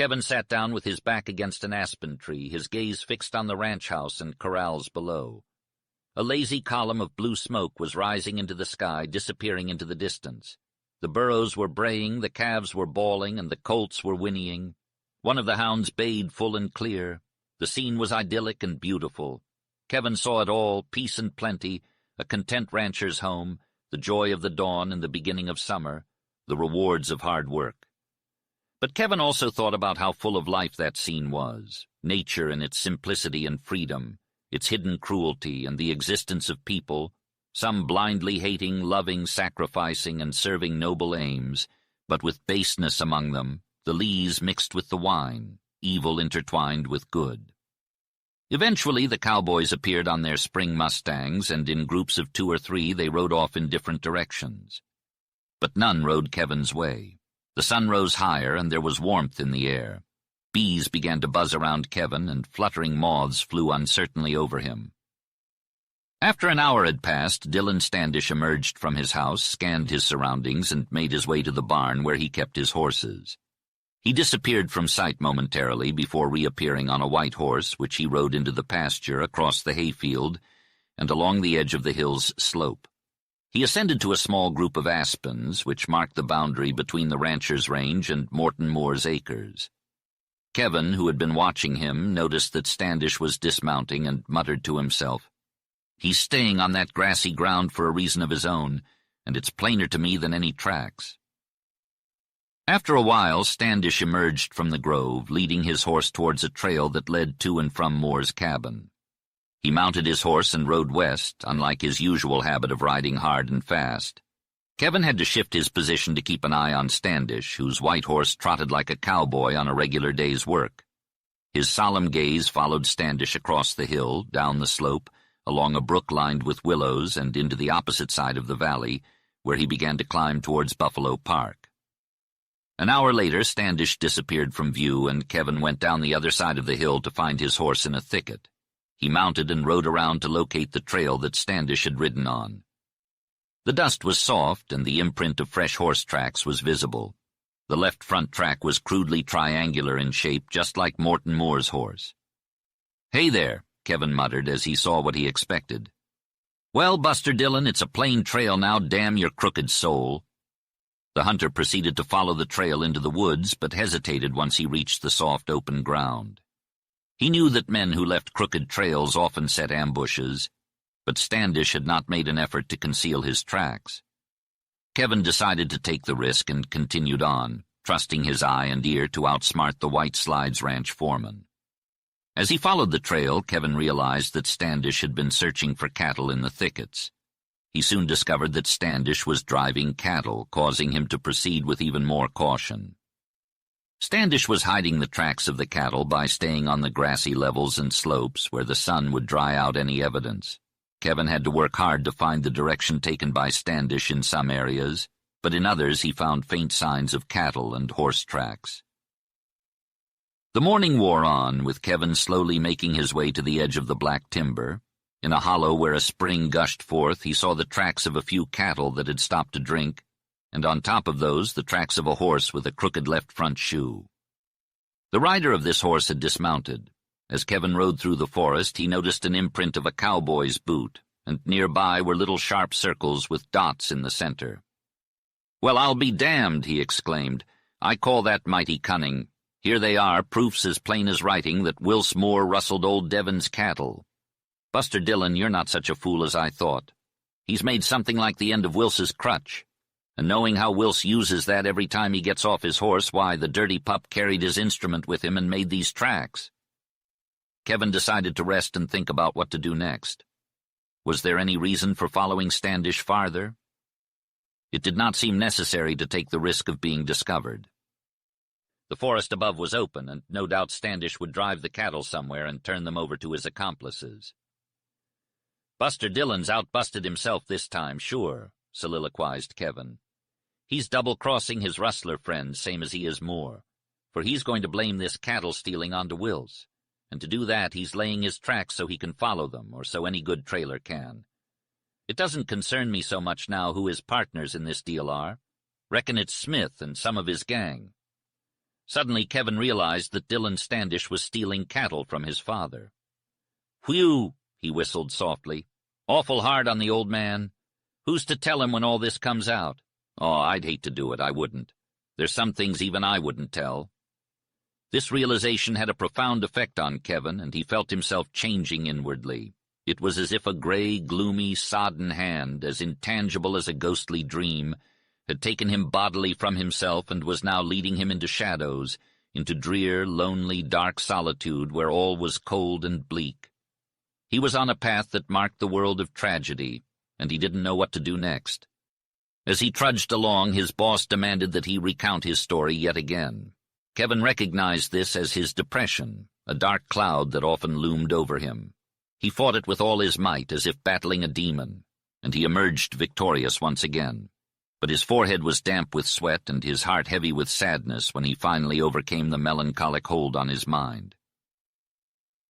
Kevin sat down with his back against an aspen tree, his gaze fixed on the ranch house and corrals below. A lazy column of blue smoke was rising into the sky, disappearing into the distance. The burros were braying, the calves were bawling, and the colts were whinnying. One of the hounds bayed full and clear. The scene was idyllic and beautiful. Kevin saw it all, peace and plenty, a content rancher's home, the joy of the dawn and the beginning of summer, the rewards of hard work. But Kevin also thought about how full of life that scene was, nature in its simplicity and freedom, its hidden cruelty and the existence of people, some blindly hating, loving, sacrificing, and serving noble aims, but with baseness among them, the lees mixed with the wine, evil intertwined with good. Eventually the cowboys appeared on their spring mustangs, and in groups of 2 or 3 they rode off in different directions. But none rode Kevin's way. The sun rose higher, and there was warmth in the air. Bees began to buzz around Kevin, and fluttering moths flew uncertainly over him. After an hour had passed, Dylan Standish emerged from his house, scanned his surroundings, and made his way to the barn where he kept his horses. He disappeared from sight momentarily before reappearing on a white horse, which he rode into the pasture across the hayfield and along the edge of the hill's slope. He ascended to a small group of aspens, which marked the boundary between the rancher's range and Morton Moore's acres. Kevin, who had been watching him, noticed that Standish was dismounting and muttered to himself, "He's staying on that grassy ground for a reason of his own, and it's plainer to me than any tracks." After a while, Standish emerged from the grove, leading his horse towards a trail that led to and from Moore's cabin. He mounted his horse and rode west, unlike his usual habit of riding hard and fast. Kevin had to shift his position to keep an eye on Standish, whose white horse trotted like a cowboy on a regular day's work. His solemn gaze followed Standish across the hill, down the slope, along a brook lined with willows, and into the opposite side of the valley, where he began to climb towards Buffalo Park. An hour later, Standish disappeared from view, and Kevin went down the other side of the hill to find his horse in a thicket. He mounted and rode around to locate the trail that Standish had ridden on. The dust was soft, and the imprint of fresh horse tracks was visible. The left front track was crudely triangular in shape, just like Morton Moore's horse. "Hey there," Kevin muttered as he saw what he expected. "Well, Buster Dillon, it's a plain trail now, damn your crooked soul." The hunter proceeded to follow the trail into the woods, but hesitated once he reached the soft open ground. He knew that men who left crooked trails often set ambushes, but Standish had not made an effort to conceal his tracks. Kevin decided to take the risk and continued on, trusting his eye and ear to outsmart the White Slides Ranch foreman. As he followed the trail, Kevin realized that Standish had been searching for cattle in the thickets. He soon discovered that Standish was driving cattle, causing him to proceed with even more caution. Standish was hiding the tracks of the cattle by staying on the grassy levels and slopes where the sun would dry out any evidence. Kevin had to work hard to find the direction taken by Standish in some areas, but in others he found faint signs of cattle and horse tracks. The morning wore on, with Kevin slowly making his way to the edge of the black timber. In a hollow where a spring gushed forth, he saw the tracks of a few cattle that had stopped to drink, and on top of those the tracks of a horse with a crooked left front shoe. The rider of this horse had dismounted. As Kevin rode through the forest, he noticed an imprint of a cowboy's boot, and nearby were little sharp circles with dots in the center. "Well, I'll be damned," he exclaimed. "I call that mighty cunning. Here they are, proofs as plain as writing that Wilce Moore rustled old Devon's cattle. Buster Dillon, you're not such a fool as I thought. He's made something like the end of Wilce's crutch. And knowing how Wilce uses that every time he gets off his horse, why, the dirty pup carried his instrument with him and made these tracks." Kevin decided to rest and think about what to do next. Was there any reason for following Standish farther? It did not seem necessary to take the risk of being discovered. The forest above was open, and no doubt Standish would drive the cattle somewhere and turn them over to his accomplices. "Buster Dillon's outbusted himself this time, sure," soliloquized Kevin. "He's double-crossing his rustler friend, same as he is Moore, for he's going to blame this cattle stealing onto Wilce, and to do that he's laying his tracks so he can follow them, or so any good trailer can. It doesn't concern me so much now who his partners in this deal are. Reckon it's Smith and some of his gang. Suddenly Kevin realized that Dylan Standish was stealing cattle from his father. "Whew," he whistled softly. "Awful hard on the old man. Who's to tell him when all this comes out? Oh, I'd hate to do it, I wouldn't. There's some things even I wouldn't tell." This realization had a profound effect on Kevin, and he felt himself changing inwardly. It was as if a gray, gloomy, sodden hand, as intangible as a ghostly dream, had taken him bodily from himself and was now leading him into shadows, into drear, lonely, dark solitude where all was cold and bleak. He was on a path that marked the world of tragedy, and he didn't know what to do next. As he trudged along, his boss demanded that he recount his story yet again. Kevin recognized this as his depression, a dark cloud that often loomed over him. He fought it with all his might, as if battling a demon, and he emerged victorious once again. But his forehead was damp with sweat and his heart heavy with sadness when he finally overcame the melancholic hold on his mind.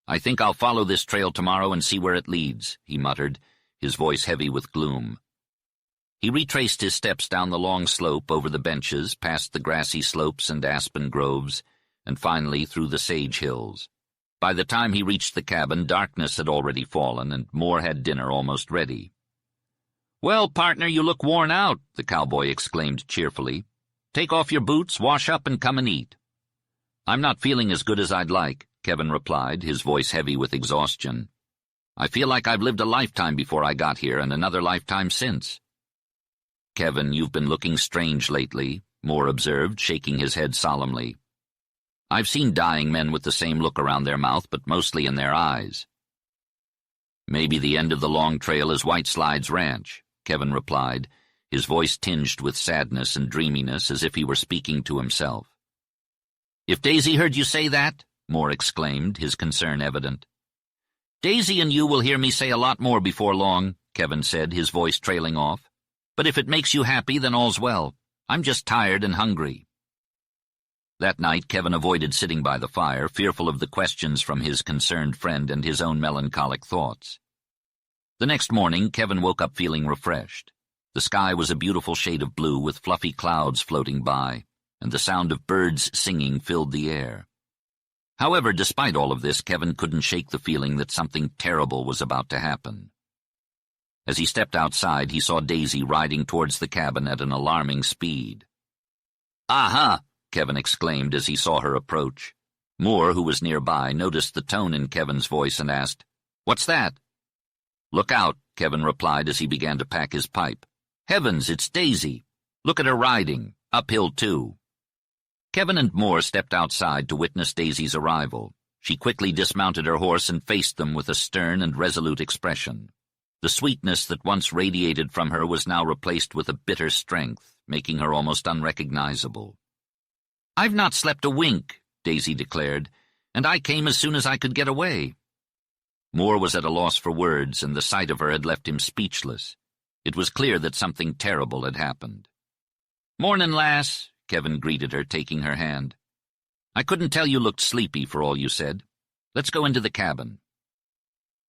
"I think I'll follow this trail tomorrow and see where it leads," he muttered, his voice heavy with gloom. He retraced his steps down the long slope over the benches, past the grassy slopes and aspen groves, and finally through the sage hills. By the time he reached the cabin, darkness had already fallen, and Moore had dinner almost ready. "Well, partner, you look worn out," the cowboy exclaimed cheerfully. "Take off your boots, wash up, and come and eat." "I'm not feeling as good as I'd like," Kevin replied, his voice heavy with exhaustion. "I feel like I've lived a lifetime before I got here and another lifetime since." "Kevin, you've been looking strange lately," Moore observed, shaking his head solemnly. "I've seen dying men with the same look around their mouth, but mostly in their eyes." "Maybe the end of the long trail is White Slides Ranch," Kevin replied, his voice tinged with sadness and dreaminess as if he were speaking to himself. "If Daisy heard you say that," Moore exclaimed, his concern evident. "Daisy and you will hear me say a lot more before long," Kevin said, his voice trailing off. "But if it makes you happy, then all's well. I'm just tired and hungry." That night Kevin avoided sitting by the fire, fearful of the questions from his concerned friend and his own melancholic thoughts. The next morning Kevin woke up feeling refreshed. The sky was a beautiful shade of blue with fluffy clouds floating by, and the sound of birds singing filled the air. However, despite all of this, Kevin couldn't shake the feeling that something terrible was about to happen. As he stepped outside, he saw Daisy riding towards the cabin at an alarming speed. "Aha!" Kevin exclaimed as he saw her approach. Moore, who was nearby, noticed the tone in Kevin's voice and asked, "What's that?" "Look out," Kevin replied as he began to pack his pipe. "Heavens, it's Daisy. Look at her riding, uphill too." Kevin and Moore stepped outside to witness Daisy's arrival. She quickly dismounted her horse and faced them with a stern and resolute expression. The sweetness that once radiated from her was now replaced with a bitter strength, making her almost unrecognizable. "I've not slept a wink," Daisy declared, "and I came as soon as I could get away." Moore was at a loss for words, and the sight of her had left him speechless. It was clear that something terrible had happened. "Mornin', lass," Kevin greeted her, taking her hand. "I couldn't tell you looked sleepy for all you said. Let's go into the cabin."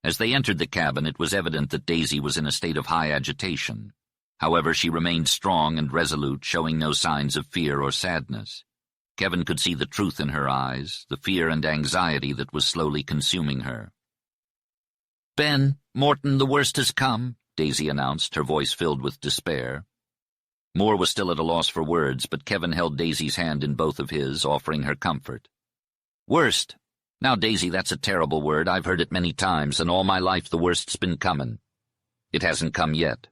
As they entered the cabin, it was evident that Daisy was in a state of high agitation. However, she remained strong and resolute, showing no signs of fear or sadness. Kevin could see the truth in her eyes, the fear and anxiety that was slowly consuming her. "Ben, Morton, the worst has come," Daisy announced, her voice filled with despair. Moore was still at a loss for words, but Kevin held Daisy's hand in both of his, offering her comfort. "Worst. Now, Daisy, that's a terrible word. I've heard it many times, and all my life the worst's been comin'. It hasn't come yet."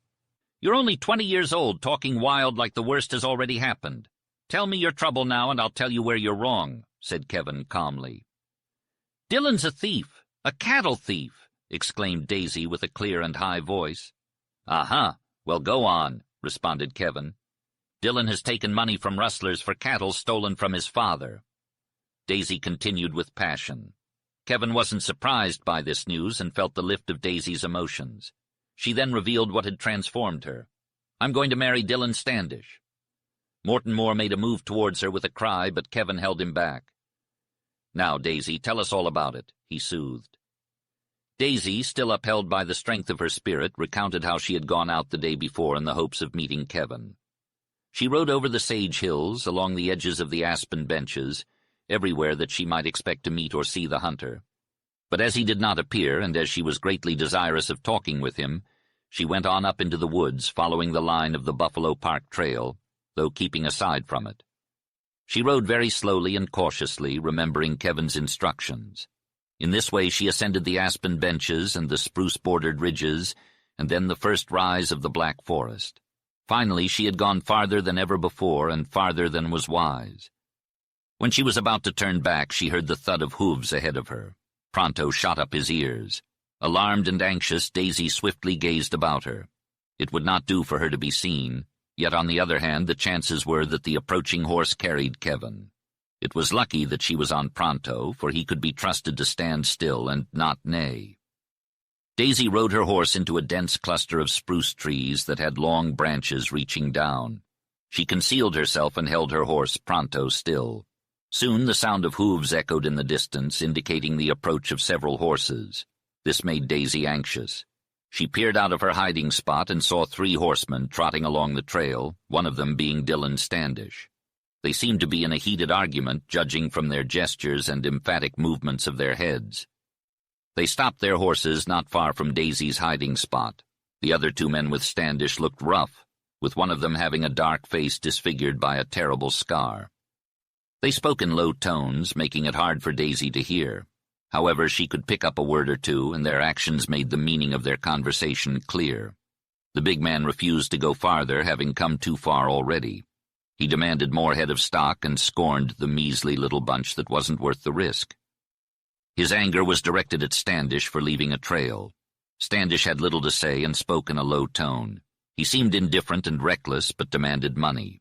"You're only 20 years old, talking wild like the worst has already happened. Tell me your trouble now, and I'll tell you where you're wrong," said Kevin calmly. "Dylan's a thief, a cattle thief," exclaimed Daisy with a clear and high voice. "Uh-huh. Well, go on," responded Kevin. "Dylan has taken money from rustlers for cattle stolen from his father." Daisy continued with passion. Kevin wasn't surprised by this news and felt the lift of Daisy's emotions. She then revealed what had transformed her. "I'm going to marry Dylan Standish." Morton Moore made a move towards her with a cry, but Kevin held him back. "Now, Daisy, tell us all about it," he soothed. Daisy, still upheld by the strength of her spirit, recounted how she had gone out the day before in the hopes of meeting Kevin. She rode over the sage hills, along the edges of the aspen benches, everywhere that she might expect to meet or see the hunter. But as he did not appear, and as she was greatly desirous of talking with him, she went on up into the woods, following the line of the Buffalo Park Trail, though keeping aside from it. She rode very slowly and cautiously, remembering Kevin's instructions. In this way she ascended the aspen benches and the spruce-bordered ridges, and then the first rise of the Black Forest. Finally, she had gone farther than ever before, and farther than was wise. When she was about to turn back, she heard the thud of hooves ahead of her. Pronto shot up his ears. Alarmed and anxious, Daisy swiftly gazed about her. It would not do for her to be seen, yet on the other hand the chances were that the approaching horse carried Kevin. It was lucky that she was on Pronto, for he could be trusted to stand still and not neigh. Daisy rode her horse into a dense cluster of spruce trees that had long branches reaching down. She concealed herself and held her horse, Pronto, still. Soon the sound of hooves echoed in the distance, indicating the approach of several horses. This made Daisy anxious. She peered out of her hiding spot and saw 3 horsemen trotting along the trail, one of them being Dillon Standish. They seemed to be in a heated argument, judging from their gestures and emphatic movements of their heads. They stopped their horses not far from Daisy's hiding spot. The other 2 men with Standish looked rough, with one of them having a dark face disfigured by a terrible scar. They spoke in low tones, making it hard for Daisy to hear. However, she could pick up a word or two, and their actions made the meaning of their conversation clear. The big man refused to go farther, having come too far already. He demanded more head of stock and scorned the measly little bunch that wasn't worth the risk. His anger was directed at Standish for leaving a trail. Standish had little to say and spoke in a low tone. He seemed indifferent and reckless, but demanded money.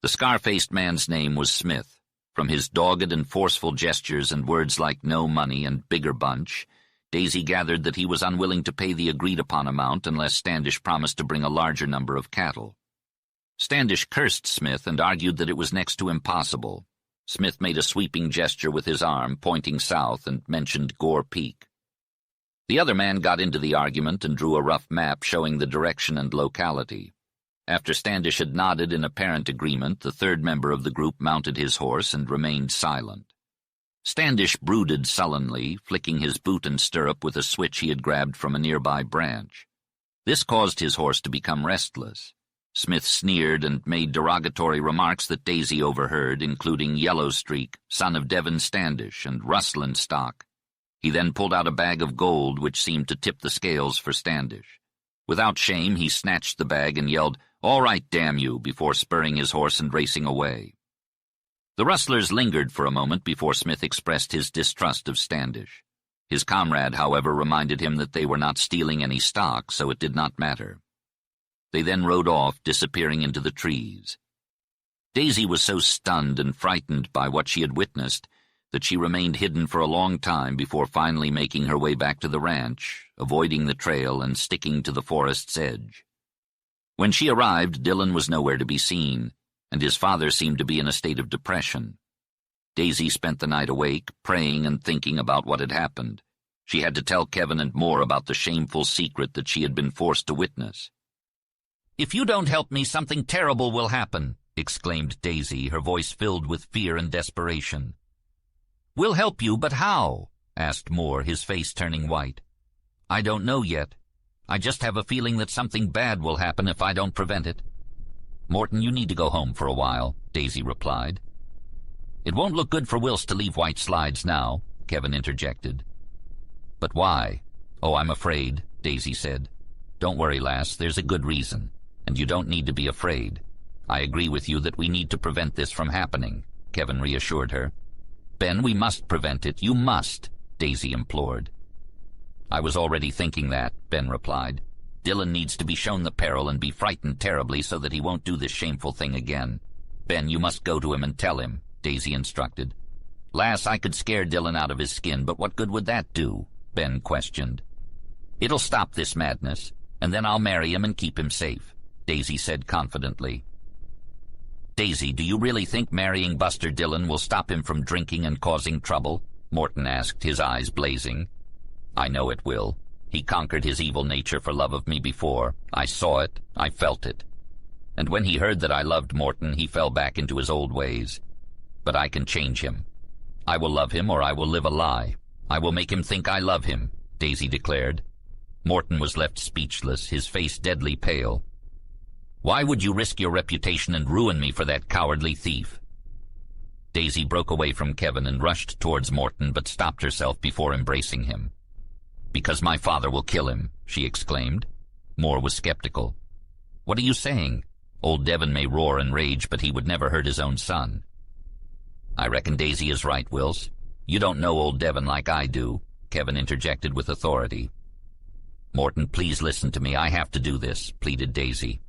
The scar-faced man's name was Smith. From his dogged and forceful gestures and words like no money and bigger bunch, Daisy gathered that he was unwilling to pay the agreed-upon amount unless Standish promised to bring a larger number of cattle. Standish cursed Smith and argued that it was next to impossible. Smith made a sweeping gesture with his arm, pointing south, and mentioned Gore Peak. The other man got into the argument and drew a rough map showing the direction and locality. After Standish had nodded in apparent agreement, the 3rd member of the group mounted his horse and remained silent. Standish brooded sullenly, flicking his boot and stirrup with a switch he had grabbed from a nearby branch. This caused his horse to become restless. Smith sneered and made derogatory remarks that Daisy overheard, including Yellow Streak, son of Devin Standish, and Rustlin' Stock. He then pulled out a bag of gold, which seemed to tip the scales for Standish. Without shame, he snatched the bag and yelled, "All right, damn you," before spurring his horse and racing away. The rustlers lingered for a moment before Smith expressed his distrust of Standish. His comrade, however, reminded him that they were not stealing any stock, so it did not matter. They then rode off, disappearing into the trees. Daisy was so stunned and frightened by what she had witnessed that she remained hidden for a long time before finally making her way back to the ranch, avoiding the trail and sticking to the forest's edge. When she arrived, Dillon was nowhere to be seen, and his father seemed to be in a state of depression. Daisy spent the night awake, praying and thinking about what had happened. She had to tell Kevin and more about the shameful secret that she had been forced to witness. "If you don't help me, something terrible will happen," exclaimed Daisy, her voice filled with fear and desperation. "We'll help you, but how?" asked Moore, his face turning white. "I don't know yet. I just have a feeling that something bad will happen if I don't prevent it." "Morton, you need to go home for a while," Daisy replied. "It won't look good for Wills to leave White Slides now," Kevin interjected. "But why?" "Oh, I'm afraid," Daisy said. "Don't worry, lass, there's a good reason, and you don't need to be afraid. I agree with you that we need to prevent this from happening," Kevin reassured her. "Ben, we must prevent it. You must," Daisy implored. "I was already thinking that," Ben replied. "Dillon needs to be shown the peril and be frightened terribly so that he won't do this shameful thing again. Ben, you must go to him and tell him," Daisy instructed. "Lass, I could scare Dillon out of his skin, but what good would that do?" Ben questioned. "It'll stop this madness, and then I'll marry him and keep him safe," Daisy said confidently. "Daisy, do you really think marrying Buster Dillon will stop him from drinking and causing trouble?" Morton asked, his eyes blazing. "I know it will. He conquered his evil nature for love of me before. I saw it. I felt it." And when he heard that I loved Morton, he fell back into his old ways. But I can change him. I will love him, or I will live a lie. I will make him think I love him," Daisy declared. Morton was left speechless, his face deadly pale. "Why would you risk your reputation and ruin me for that cowardly thief?" Daisy broke away from Kevin and rushed towards Morton, but stopped herself before embracing him. "Because my father will kill him," she exclaimed. Moore was skeptical. "What are you saying? Old Devon may roar and rage, but he would never hurt his own son." "I reckon Daisy is right, Wills. You don't know old Devon like I do," Kevin interjected with authority. "Morton, please listen to me. I have to do this," pleaded Daisy.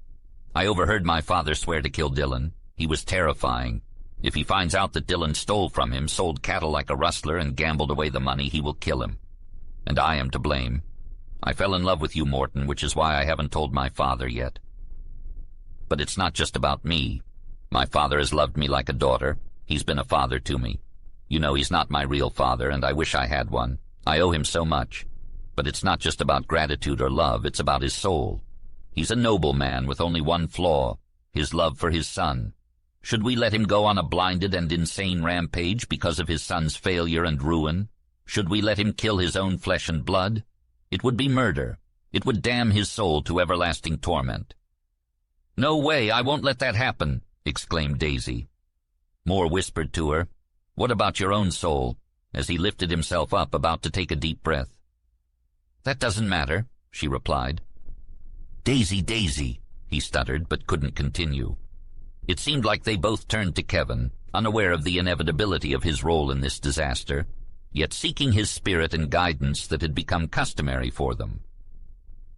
"I overheard my father swear to kill Dillon. He was terrifying. If he finds out that Dillon stole from him, sold cattle like a rustler, and gambled away the money, he will kill him. And I am to blame. I fell in love with you, Morton, which is why I haven't told my father yet. But it's not just about me. My father has loved me like a daughter. He's been a father to me. You know he's not my real father, and I wish I had one. I owe him so much. But it's not just about gratitude or love, it's about his soul. He's a noble man with only one flaw, his love for his son. Should we let him go on a blinded and insane rampage because of his son's failure and ruin? Should we let him kill his own flesh and blood? It would be murder. It would damn his soul to everlasting torment." "No way, I won't let that happen," exclaimed Daisy. Moore whispered to her, "What about your own soul?" as he lifted himself up, about to take a deep breath. "That doesn't matter," she replied. "Daisy, Daisy," he stuttered, but couldn't continue. It seemed like they both turned to Kevin, unaware of the inevitability of his role in this disaster, yet seeking his spirit and guidance that had become customary for them.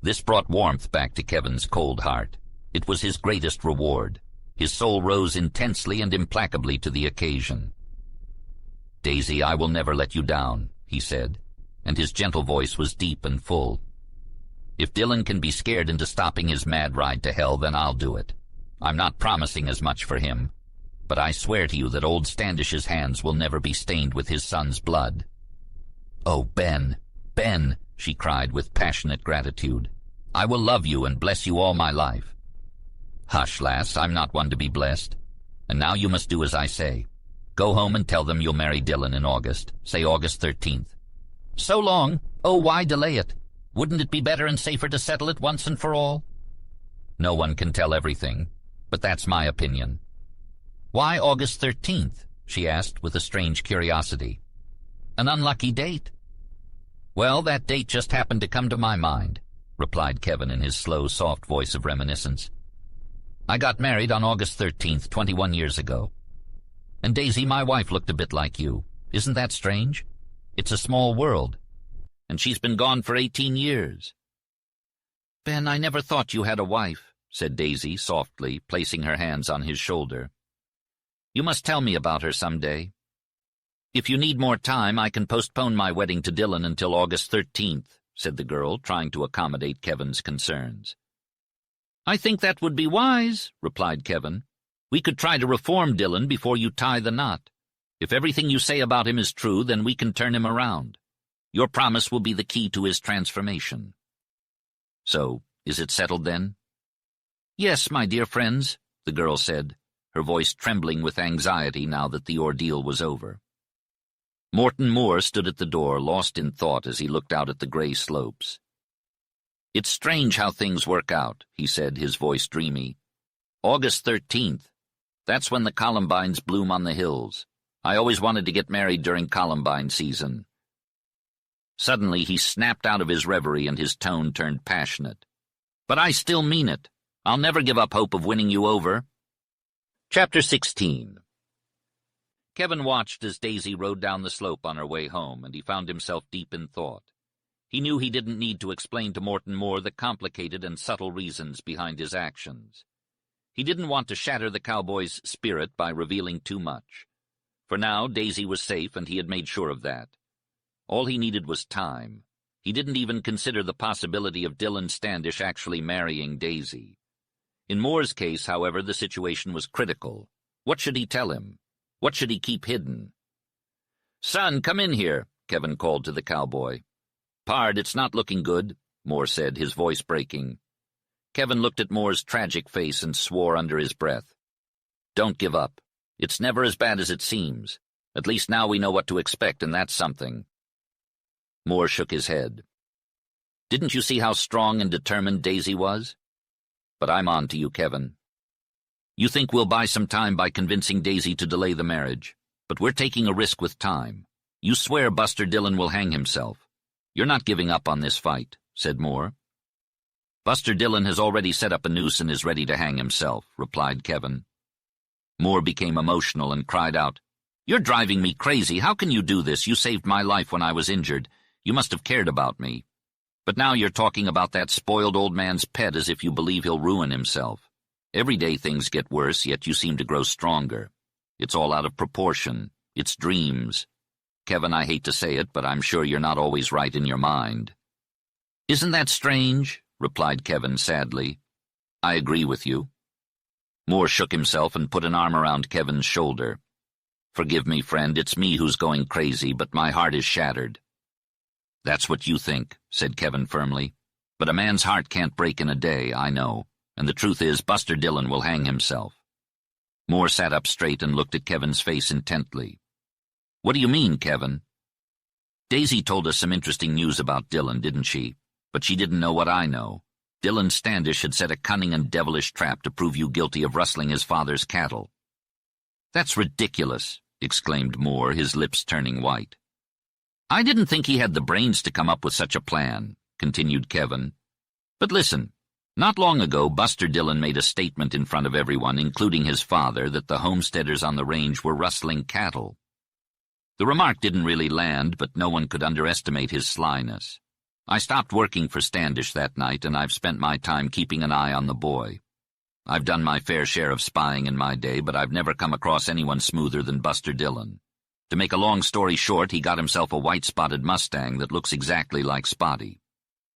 This brought warmth back to Kevin's cold heart. It was his greatest reward. His soul rose intensely and implacably to the occasion. "Daisy, I will never let you down," he said, and his gentle voice was deep and full. "If Dillon can be scared into stopping his mad ride to hell, then I'll do it. I'm not promising as much for him, but I swear to you that old Standish's hands will never be stained with his son's blood." "Oh, Ben, Ben," she cried with passionate gratitude. "I will love you and bless you all my life." "Hush, lass, I'm not one to be blessed. And now you must do as I say. Go home and tell them you'll marry Dillon in August, say August 13th. "So long. Oh, why delay it? Wouldn't it be better and safer to settle it once and for all?" "No one can tell everything, but that's my opinion." "Why August 13th?" she asked with a strange curiosity. "An unlucky date." "Well, that date just happened to come to my mind," replied Kevin in his slow, soft voice of reminiscence. "I got married on August 13th, 21 years ago. And Daisy, my wife, looked a bit like you. Isn't that strange? It's a small world. And she's been gone for 18 years. "Ben, I never thought you had a wife," said Daisy softly, placing her hands on his shoulder. "You must tell me about her some day. If you need more time, I can postpone my wedding to Dillon until August 13th, said the girl, trying to accommodate Kevin's concerns. "I think that would be wise," replied Kevin. "We could try to reform Dillon before you tie the knot. If everything you say about him is true, then we can turn him around. Your promise will be the key to his transformation." "So, is it settled then?" "Yes, my dear friends," the girl said, her voice trembling with anxiety now that the ordeal was over. Morton Moore stood at the door, lost in thought as he looked out at the gray slopes. "It's strange how things work out," he said, his voice dreamy. "August 13th. That's when the columbines bloom on the hills. I always wanted to get married during columbine season." Suddenly he snapped out of his reverie and his tone turned passionate. "But I still mean it. I'll never give up hope of winning you over." Chapter 16. Kevin watched as Daisy rode down the slope on her way home, and he found himself deep in thought. He knew he didn't need to explain to Morton Moore the complicated and subtle reasons behind his actions. He didn't want to shatter the cowboy's spirit by revealing too much. For now, Daisy was safe, and he had made sure of that. All he needed was time. He didn't even consider the possibility of Dillon Standish actually marrying Daisy. In Moore's case, however, the situation was critical. What should he tell him? What should he keep hidden? "Son, come in here," Kevin called to the cowboy. "Pard, it's not looking good," Moore said, his voice breaking. Kevin looked at Moore's tragic face and swore under his breath. "Don't give up. It's never as bad as it seems. At least now we know what to expect, and that's something." Moore shook his head. "Didn't you see how strong and determined Daisy was? But I'm on to you, Kevin. You think we'll buy some time by convincing Daisy to delay the marriage, but we're taking a risk with time. You swear Buster Dillon will hang himself. You're not giving up on this fight," said Moore. "Buster Dillon has already set up a noose and is ready to hang himself," replied Kevin. Moore became emotional and cried out, "You're driving me crazy. How can you do this? You saved my life when I was injured. You must have cared about me. But now you're talking about that spoiled old man's pet as if you believe he'll ruin himself. Every day things get worse, yet you seem to grow stronger. It's all out of proportion. It's dreams. Kevin, I hate to say it, but I'm sure you're not always right in your mind." "Isn't that strange?" replied Kevin sadly. "I agree with you." Moore shook himself and put an arm around Kevin's shoulder. "Forgive me, friend, it's me who's going crazy, but my heart is shattered." "That's what you think," said Kevin firmly. "But a man's heart can't break in a day, I know, and the truth is Buster Dillon will hang himself." Moore sat up straight and looked at Kevin's face intently. "What do you mean, Kevin?" "Daisy told us some interesting news about Dillon, didn't she? But she didn't know what I know. Dillon Standish had set a cunning and devilish trap to prove you guilty of rustling his father's cattle." "That's ridiculous," exclaimed Moore, his lips turning white. "I didn't think he had the brains to come up with such a plan," continued Kevin. "But listen, not long ago Buster Dillon made a statement in front of everyone, including his father, that the homesteaders on the range were rustling cattle. The remark didn't really land, but no one could underestimate his slyness. I stopped working for Standish that night, and I've spent my time keeping an eye on the boy. I've done my fair share of spying in my day, but I've never come across anyone smoother than Buster Dillon. To make a long story short, he got himself a white-spotted Mustang that looks exactly like Spotty.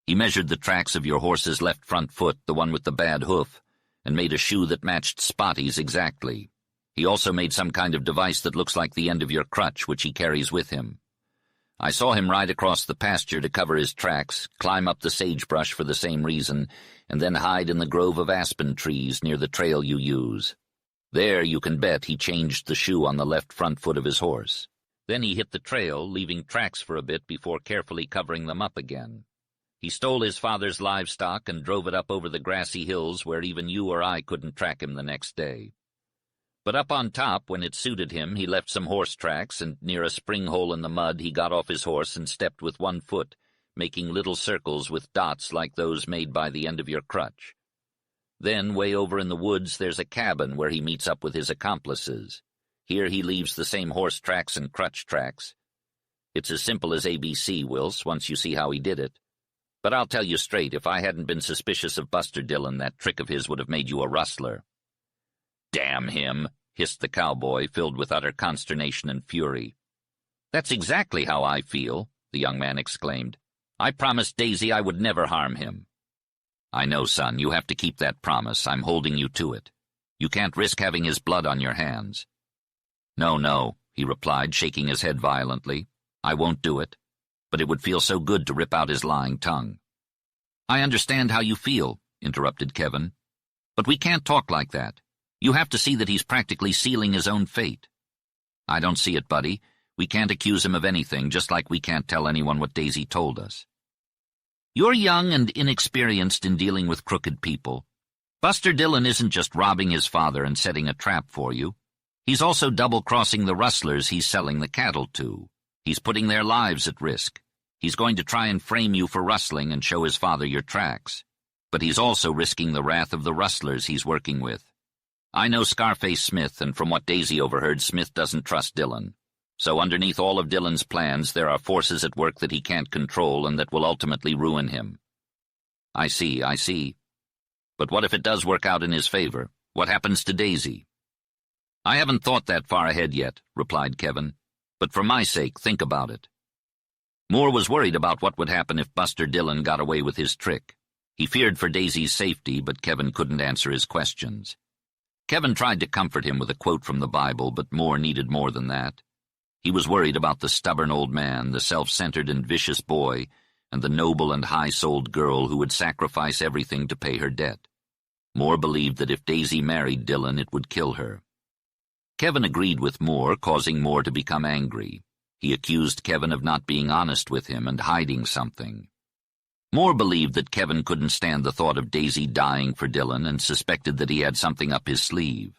He measured the tracks of your horse's left front foot, the one with the bad hoof, and made a shoe that matched Spotty's exactly. He also made some kind of device that looks like the end of your crutch, which he carries with him. I saw him ride across the pasture to cover his tracks, climb up the sagebrush for the same reason, and then hide in the grove of aspen trees near the trail you use. There, you can bet, he changed the shoe on the left front foot of his horse. Then he hit the trail, leaving tracks for a bit before carefully covering them up again. He stole his father's livestock and drove it up over the grassy hills where even you or I couldn't track him the next day. But up on top, when it suited him, he left some horse tracks, and near a spring hole in the mud he got off his horse and stepped with one foot, making little circles with dots like those made by the end of your crutch. Then, way over in the woods, there's a cabin where he meets up with his accomplices. Here he leaves the same horse tracks and crutch tracks. It's as simple as ABC, Wills, once you see how he did it. But I'll tell you straight, if I hadn't been suspicious of Buster Dillon, that trick of his would have made you a rustler." "Damn him," hissed the cowboy, filled with utter consternation and fury. "That's exactly how I feel," the young man exclaimed. "I promised Daisy I would never harm him." "I know, son, you have to keep that promise. I'm holding you to it. You can't risk having his blood on your hands." No, he replied, shaking his head violently. "I won't do it. But it would feel so good to rip out his lying tongue." "I understand how you feel," interrupted Kevin. "But we can't talk like that. You have to see that he's practically sealing his own fate." "I don't see it, buddy. We can't accuse him of anything, just like we can't tell anyone what Daisy told us." "You're young and inexperienced in dealing with crooked people. Buster Dillon isn't just robbing his father and setting a trap for you. He's also double-crossing the rustlers he's selling the cattle to. He's putting their lives at risk. He's going to try and frame you for rustling and show his father your tracks. But he's also risking the wrath of the rustlers he's working with. I know Scarface Smith, and from what Daisy overheard, Smith doesn't trust Dillon. So underneath all of Dillon's plans, there are forces at work that he can't control and that will ultimately ruin him." I see. But what if it does work out in his favor? What happens to Daisy?" "I haven't thought that far ahead yet," replied Kevin. "But for my sake, think about it." Moore was worried about what would happen if Buster Dillon got away with his trick. He feared for Daisy's safety, but Kevin couldn't answer his questions. Kevin tried to comfort him with a quote from the Bible, but Moore needed more than that. He was worried about the stubborn old man, the self-centered and vicious boy, and the noble and high-souled girl who would sacrifice everything to pay her debt. Moore believed that if Daisy married Dillon, it would kill her. Kevin agreed with Moore, causing Moore to become angry. He accused Kevin of not being honest with him and hiding something. Moore believed that Kevin couldn't stand the thought of Daisy dying for Dillon and suspected that he had something up his sleeve.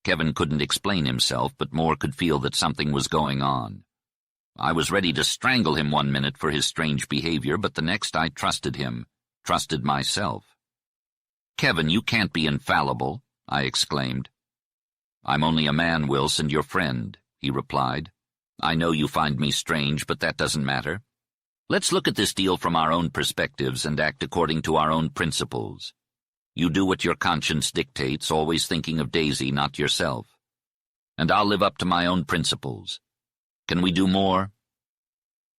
Kevin couldn't explain himself, but Moore could feel that something was going on. I was ready to strangle him one minute for his strange behavior, but the next I trusted him, trusted myself. "Kevin, you can't be infallible," I exclaimed. "I'm only a man, Wills, and your friend," he replied. "I know you find me strange, but that doesn't matter. Let's look at this deal from our own perspectives and act according to our own principles. You do what your conscience dictates, always thinking of Daisy, not yourself. And I'll live up to my own principles. Can we do more?"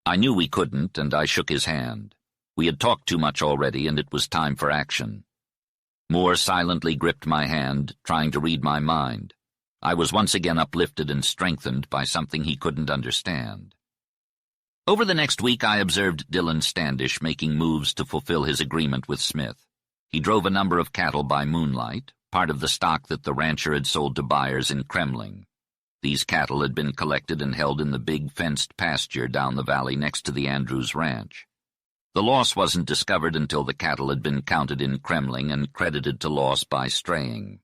I knew we couldn't, and I shook his hand. We had talked too much already, and it was time for action. Moore silently gripped my hand, trying to read my mind. I was once again uplifted and strengthened by something he couldn't understand. Over the next week I observed Dillon Standish making moves to fulfill his agreement with Smith. He drove a number of cattle by moonlight, part of the stock that the rancher had sold to buyers in Kremling. These cattle had been collected and held in the big fenced pasture down the valley next to the Andrews Ranch. The loss wasn't discovered until the cattle had been counted in Kremling and credited to loss by straying.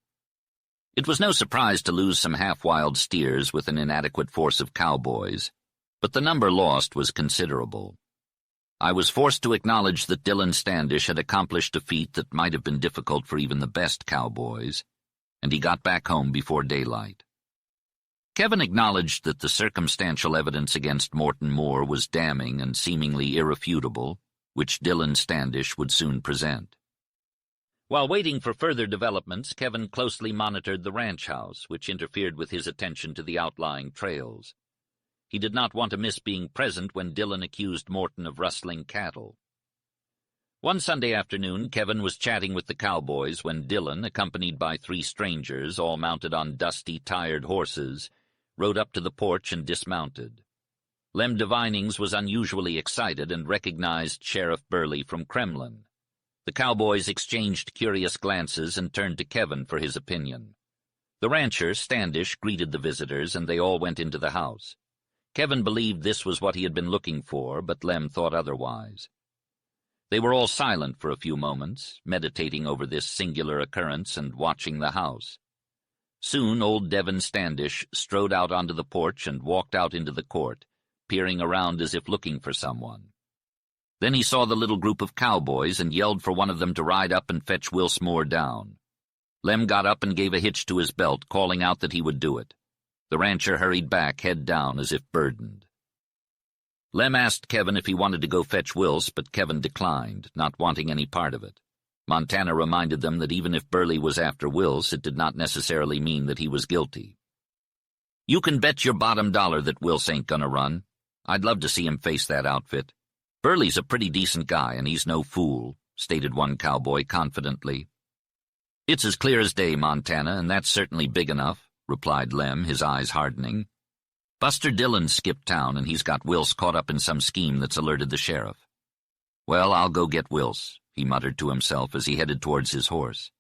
It was no surprise to lose some half-wild steers with an inadequate force of cowboys, but the number lost was considerable. I was forced to acknowledge that Dillon Standish had accomplished a feat that might have been difficult for even the best cowboys, and he got back home before daylight. Kevin acknowledged that the circumstantial evidence against Morton Moore was damning and seemingly irrefutable, which Dillon Standish would soon present. While waiting for further developments, Kevin closely monitored the ranch house, which interfered with his attention to the outlying trails. He did not want to miss being present when Dillon accused Morton of rustling cattle. One Sunday afternoon, Kevin was chatting with the cowboys when Dillon, accompanied by 3 strangers, all mounted on dusty, tired horses, rode up to the porch and dismounted. Lem Devinings was unusually excited and recognized Sheriff Burley from Kremlin. The cowboys exchanged curious glances and turned to Kevin for his opinion. The rancher, Standish, greeted the visitors, and they all went into the house. Kevin believed this was what he had been looking for, but Lem thought otherwise. They were all silent for a few moments, meditating over this singular occurrence and watching the house. Soon old Devin Standish strode out onto the porch and walked out into the court, peering around as if looking for someone. Then he saw the little group of cowboys and yelled for one of them to ride up and fetch Wills Moore down. Lem got up and gave a hitch to his belt, calling out that he would do it. The rancher hurried back, head down, as if burdened. Lem asked Kevin if he wanted to go fetch Wills, but Kevin declined, not wanting any part of it. Montana reminded them that even if Burley was after Wills, it did not necessarily mean that he was guilty. "You can bet your bottom dollar that Wills ain't gonna run. I'd love to see him face that outfit. Burley's a pretty decent guy, and he's no fool," stated one cowboy confidently. "It's as clear as day, Montana, and that's certainly big enough," replied Lem, his eyes hardening. "Buster Dillon skipped town, and he's got Wills caught up in some scheme that's alerted the sheriff." "Well, I'll go get Wills," he muttered to himself as he headed towards his horse.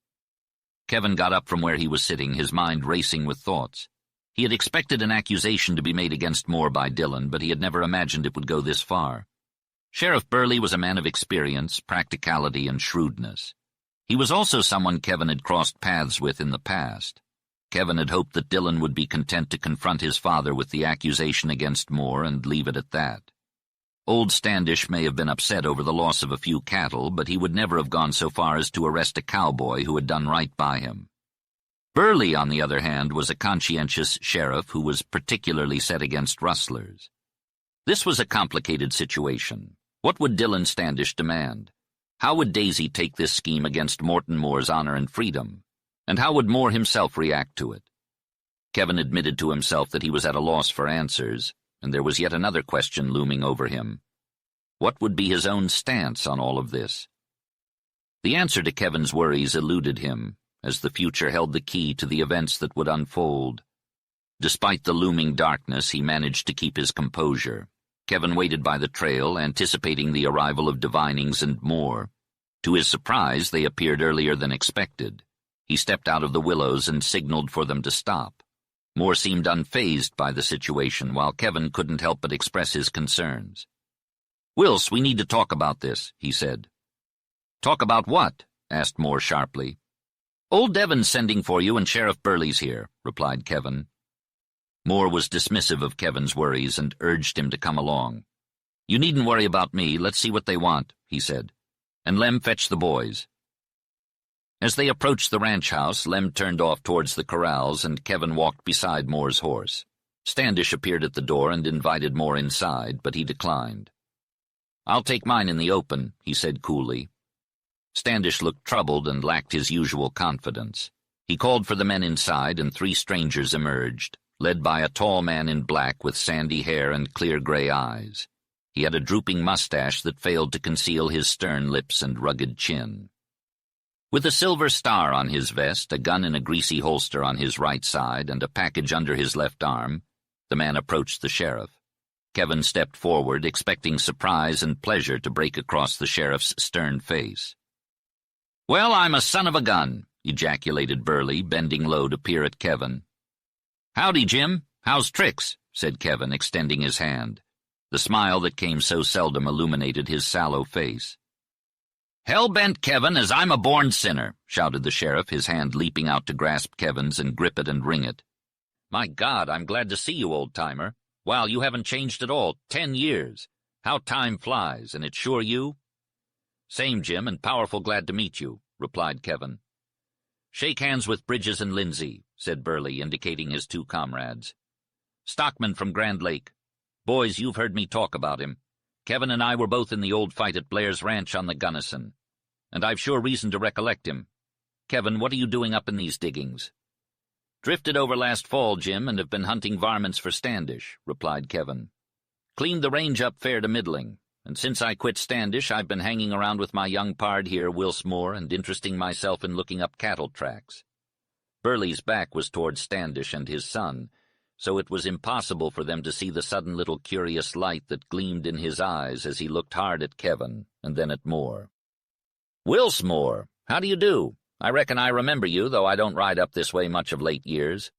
Kevin got up from where he was sitting, his mind racing with thoughts. He had expected an accusation to be made against Moore by Dillon, but he had never imagined it would go this far. Sheriff Burley was a man of experience, practicality, and shrewdness. He was also someone Kevin had crossed paths with in the past. Kevin had hoped that Dillon would be content to confront his father with the accusation against Moore and leave it at that. Old Standish may have been upset over the loss of a few cattle, but he would never have gone so far as to arrest a cowboy who had done right by him. Burley, on the other hand, was a conscientious sheriff who was particularly set against rustlers. This was a complicated situation. What would Dillon Standish demand? How would Daisy take this scheme against Morton Moore's honor and freedom? And how would Moore himself react to it? Kevin admitted to himself that he was at a loss for answers, and there was yet another question looming over him. What would be his own stance on all of this? The answer to Kevin's worries eluded him, as the future held the key to the events that would unfold. Despite the looming darkness, he managed to keep his composure. Kevin waited by the trail, anticipating the arrival of Devinings and Moore. To his surprise, they appeared earlier than expected. He stepped out of the willows and signaled for them to stop. Moore seemed unfazed by the situation, while Kevin couldn't help but express his concerns. "Wills, we need to talk about this," he said. "Talk about what?" asked Moore sharply. "Old Devon's sending for you, and Sheriff Burley's here," replied Kevin. Moore was dismissive of Kevin's worries and urged him to come along. "You needn't worry about me. Let's see what they want," he said. "And Lem, fetch the boys." As they approached the ranch house, Lem turned off towards the corrals, and Kevin walked beside Moore's horse. Standish appeared at the door and invited Moore inside, but he declined. "I'll take mine in the open," he said coolly. Standish looked troubled and lacked his usual confidence. He called for the men inside, and 3 strangers emerged, led by a tall man in black with sandy hair and clear gray eyes. He had a drooping mustache that failed to conceal his stern lips and rugged chin. With a silver star on his vest, a gun in a greasy holster on his right side, and a package under his left arm, the man approached the sheriff. Kevin stepped forward, expecting surprise and pleasure to break across the sheriff's stern face. "Well, I'm a son of a gun," ejaculated Burley, bending low to peer at Kevin. "Howdy, Jim. How's tricks?" said Kevin, extending his hand. The smile that came so seldom illuminated his sallow face. "Hell-bent, Kevin, as I'm a born sinner," shouted the sheriff, his hand leaping out to grasp Kevin's and grip it and wring it. "My God, I'm glad to see you, old-timer. Wow, you haven't changed at all. 10 years. How time flies, and it's sure you?" "Same, Jim, and powerful glad to meet you," replied Kevin. "Shake hands with Bridges and Lindsay," said Burley, indicating his 2 comrades. "Stockman from Grand Lake. Boys, you've heard me talk about him. Kevin and I were both in the old fight at Blair's Ranch on the Gunnison, and I've sure reason to recollect him. Kevin, what are you doing up in these diggings?" "Drifted over last fall, Jim, and have been hunting varmints for Standish," replied Kevin. "Cleaned the range up fair to middling, and since I quit Standish I've been hanging around with my young pard here, Wills Moore, and interesting myself in looking up cattle tracks." Burley's back was toward Standish and his son, so it was impossible for them to see the sudden little curious light that gleamed in his eyes as he looked hard at Kevin and then at Moore. "Wills Moore, how do you do? I reckon I remember you, though I don't ride up this way much of late years."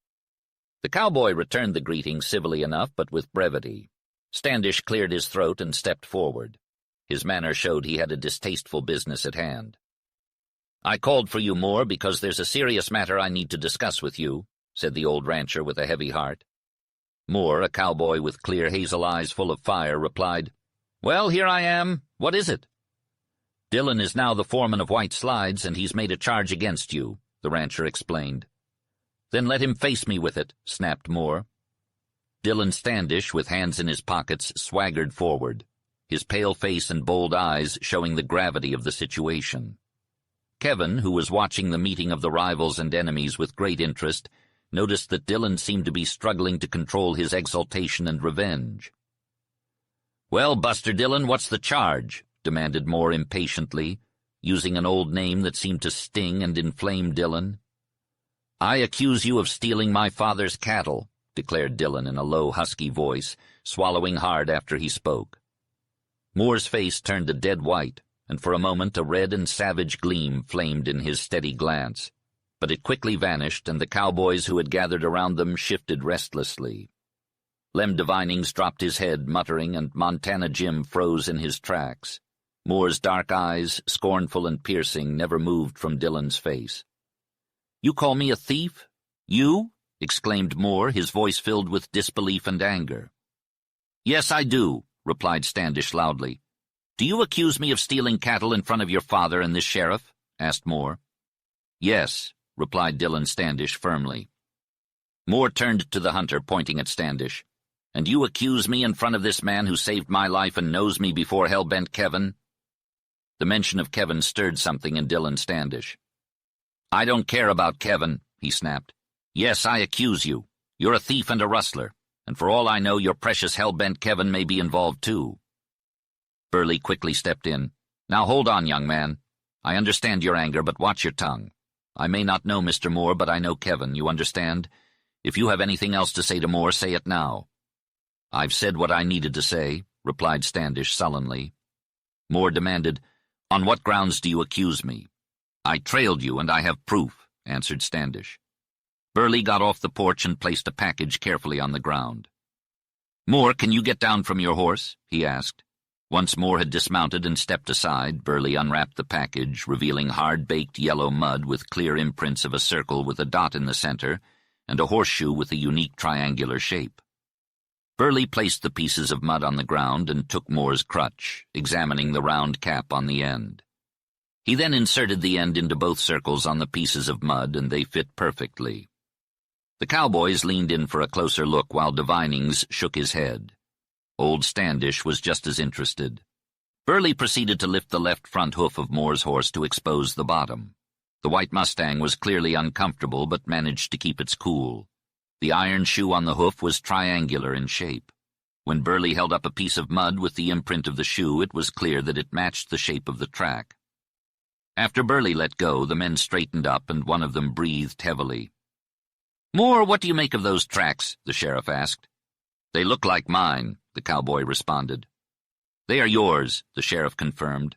The cowboy returned the greeting civilly enough, but with brevity. Standish cleared his throat and stepped forward. His manner showed he had a distasteful business at hand. "I called for you, Moore, because there's a serious matter I need to discuss with you," said the old rancher with a heavy heart. Moore, a cowboy with clear hazel eyes full of fire, replied, "Well, here I am. What is it?" "Dillon is now the foreman of White Slides, and he's made a charge against you," the rancher explained. "Then let him face me with it," snapped Moore. Dillon Standish, with hands in his pockets, swaggered forward, his pale face and bold eyes showing the gravity of the situation. Kevin, who was watching the meeting of the rivals and enemies with great interest, noticed that Dillon seemed to be struggling to control his exultation and revenge. "Well, Buster Dillon, what's the charge?" demanded Moore impatiently, using an old name that seemed to sting and inflame Dillon. "I accuse you of stealing my father's cattle," declared Dillon in a low, husky voice, swallowing hard after he spoke. Moore's face turned a dead white, and for a moment a red and savage gleam flamed in his steady glance. But it quickly vanished, and the cowboys who had gathered around them shifted restlessly. Lem Devinings dropped his head, muttering, and Montana Jim froze in his tracks. Moore's dark eyes, scornful and piercing, never moved from Dillon's face. "You call me a thief? You?" exclaimed Moore, his voice filled with disbelief and anger. "Yes, I do," replied Standish loudly. "Do you accuse me of stealing cattle in front of your father and this sheriff?" asked Moore. "Yes," replied Dillon Standish firmly. Moore turned to the hunter, pointing at Standish. "And you accuse me in front of this man who saved my life and knows me before hell-bent Kevin?" The mention of Kevin stirred something in Dillon Standish. "I don't care about Kevin," he snapped. "Yes, I accuse you. You're a thief and a rustler, and for all I know, your precious hell-bent Kevin may be involved too." Burley quickly stepped in. "Now hold on, young man. I understand your anger, but watch your tongue. I may not know Mr. Moore, but I know Kevin, you understand? If you have anything else to say to Moore, say it now." "I've said what I needed to say," replied Standish sullenly. Moore demanded, "On what grounds do you accuse me?" "I trailed you, and I have proof," answered Standish. Burley got off the porch and placed a package carefully on the ground. "Moore, can you get down from your horse?" he asked. Once Moore had dismounted and stepped aside, Burley unwrapped the package, revealing hard-baked yellow mud with clear imprints of a circle with a dot in the center and a horseshoe with a unique triangular shape. Burley placed the pieces of mud on the ground and took Moore's crutch, examining the round cap on the end. He then inserted the end into both circles on the pieces of mud, and they fit perfectly. The cowboys leaned in for a closer look while Devinings shook his head. Old Standish was just as interested. Burley proceeded to lift the left front hoof of Moore's horse to expose the bottom. The white Mustang was clearly uncomfortable but managed to keep its cool. The iron shoe on the hoof was triangular in shape. When Burley held up a piece of mud with the imprint of the shoe, it was clear that it matched the shape of the track. After Burley let go, the men straightened up and one of them breathed heavily. "Moore, what do you make of those tracks?" the sheriff asked. "They look like mine," the cowboy responded. "They are yours," the sheriff confirmed.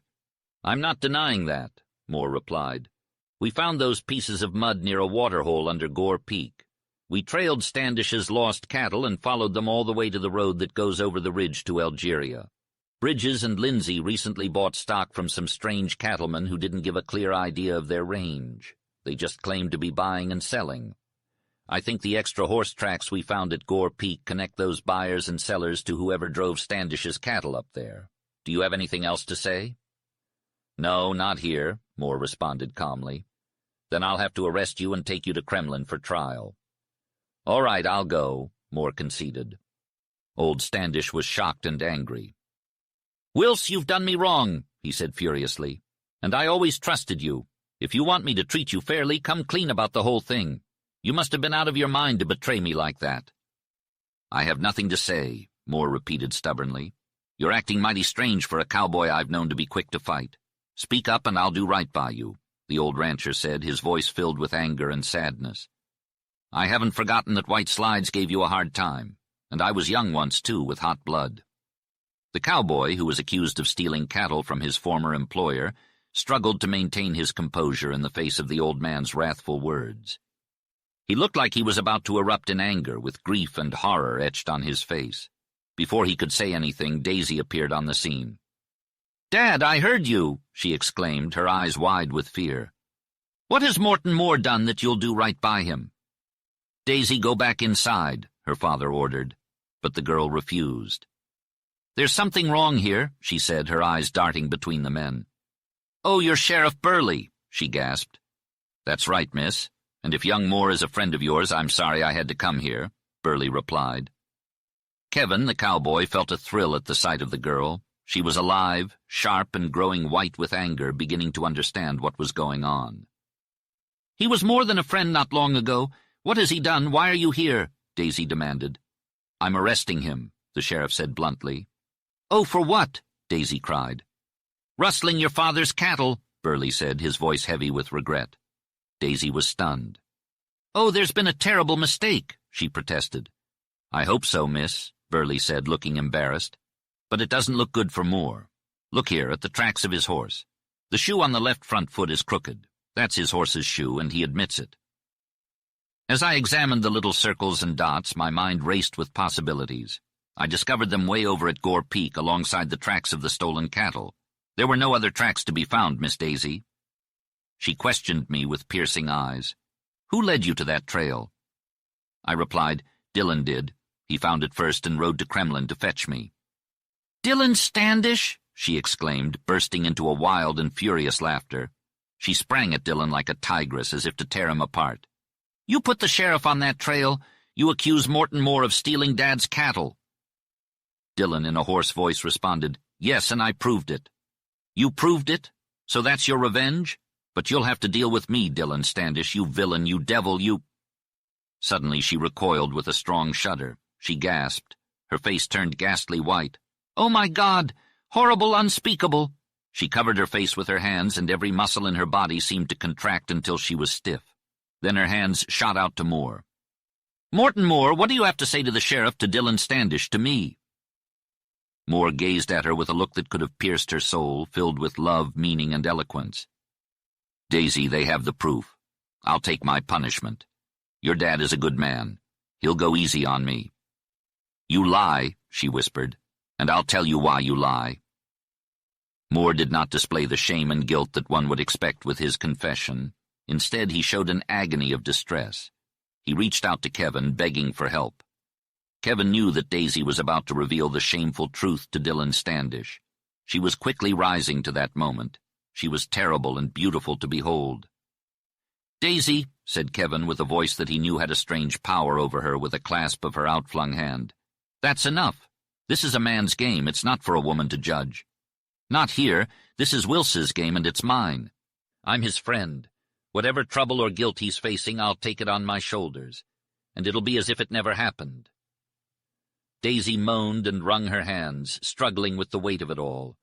"I'm not denying that," Moore replied. "We found those pieces of mud near a waterhole under Gore Peak. We trailed Standish's lost cattle and followed them all the way to the road that goes over the ridge to Algeria. Bridges and Lindsay recently bought stock from some strange cattlemen who didn't give a clear idea of their range. They just claimed to be buying and selling. I think the extra horse tracks we found at Gore Peak connect those buyers and sellers to whoever drove Standish's cattle up there. Do you have anything else to say?" "No, not here," Moore responded calmly. "Then I'll have to arrest you and take you to Kremlin for trial." "All right, I'll go," Moore conceded. Old Standish was shocked and angry. "Wills, you've done me wrong," he said furiously. "And I always trusted you. If you want me to treat you fairly, come clean about the whole thing. You must have been out of your mind to betray me like that." "I have nothing to say," Moore repeated stubbornly. "You're acting mighty strange for a cowboy I've known to be quick to fight. Speak up and I'll do right by you," the old rancher said, his voice filled with anger and sadness. "I haven't forgotten that White Slides gave you a hard time, and I was young once, too, with hot blood." The cowboy, who was accused of stealing cattle from his former employer, struggled to maintain his composure in the face of the old man's wrathful words. He looked like he was about to erupt in anger, with grief and horror etched on his face. Before he could say anything, Daisy appeared on the scene. "Dad, I heard you!" she exclaimed, her eyes wide with fear. "What has Morton Moore done that you'll do right by him?" "Daisy, go back inside," her father ordered, but the girl refused. "There's something wrong here," she said, her eyes darting between the men. "Oh, you're Sheriff Burley," she gasped. "That's right, miss. And if young Moore is a friend of yours, I'm sorry I had to come here," Burley replied. Kevin, the cowboy, felt a thrill at the sight of the girl. She was alive, sharp and growing white with anger, beginning to understand what was going on. "He was more than a friend not long ago. What has he done? Why are you here?" Daisy demanded. "I'm arresting him," the sheriff said bluntly. "Oh, for what?" Daisy cried. "Rustling your father's cattle," Burley said, his voice heavy with regret. Daisy was stunned. "Oh, there's been a terrible mistake," she protested. "I hope so, miss," Burley said, looking embarrassed. "But it doesn't look good for Moore. Look here, at the tracks of his horse. The shoe on the left front foot is crooked. That's his horse's shoe, and he admits it." As I examined the little circles and dots, my mind raced with possibilities. I discovered them way over at Gore Peak alongside the tracks of the stolen cattle. There were no other tracks to be found, Miss Daisy. She questioned me with piercing eyes. "Who led you to that trail?" I replied, "Dillon did. He found it first and rode to Kremlin to fetch me." "Dillon Standish?" she exclaimed, bursting into a wild and furious laughter. She sprang at Dillon like a tigress, as if to tear him apart. "You put the sheriff on that trail. You accuse Morton Moore of stealing Dad's cattle." Dillon, in a hoarse voice, responded, "Yes, and I proved it." "You proved it? So that's your revenge? But you'll have to deal with me, Dillon Standish, you villain, you devil, you—" Suddenly she recoiled with a strong shudder. She gasped. Her face turned ghastly white. "Oh, my God! Horrible, unspeakable!" She covered her face with her hands, and every muscle in her body seemed to contract until she was stiff. Then her hands shot out to Moore. "Morton Moore, what do you have to say to the sheriff, to Dillon Standish, to me?" Moore gazed at her with a look that could have pierced her soul, filled with love, meaning, and eloquence. "Daisy, they have the proof. I'll take my punishment. Your dad is a good man. He'll go easy on me." "You lie," she whispered, "and I'll tell you why you lie." Moore did not display the shame and guilt that one would expect with his confession. Instead, he showed an agony of distress. He reached out to Kevin, begging for help. Kevin knew that Daisy was about to reveal the shameful truth to Dylan Standish. She was quickly rising to that moment. She was terrible and beautiful to behold. "Daisy," said Kevin with a voice that he knew had a strange power over her, with a clasp of her outflung hand. "That's enough. This is a man's game. It's not for a woman to judge. Not here. This is Wils's game, and it's mine. I'm his friend. Whatever trouble or guilt he's facing, I'll take it on my shoulders, and it'll be as if it never happened." Daisy moaned and wrung her hands, struggling with the weight of it all.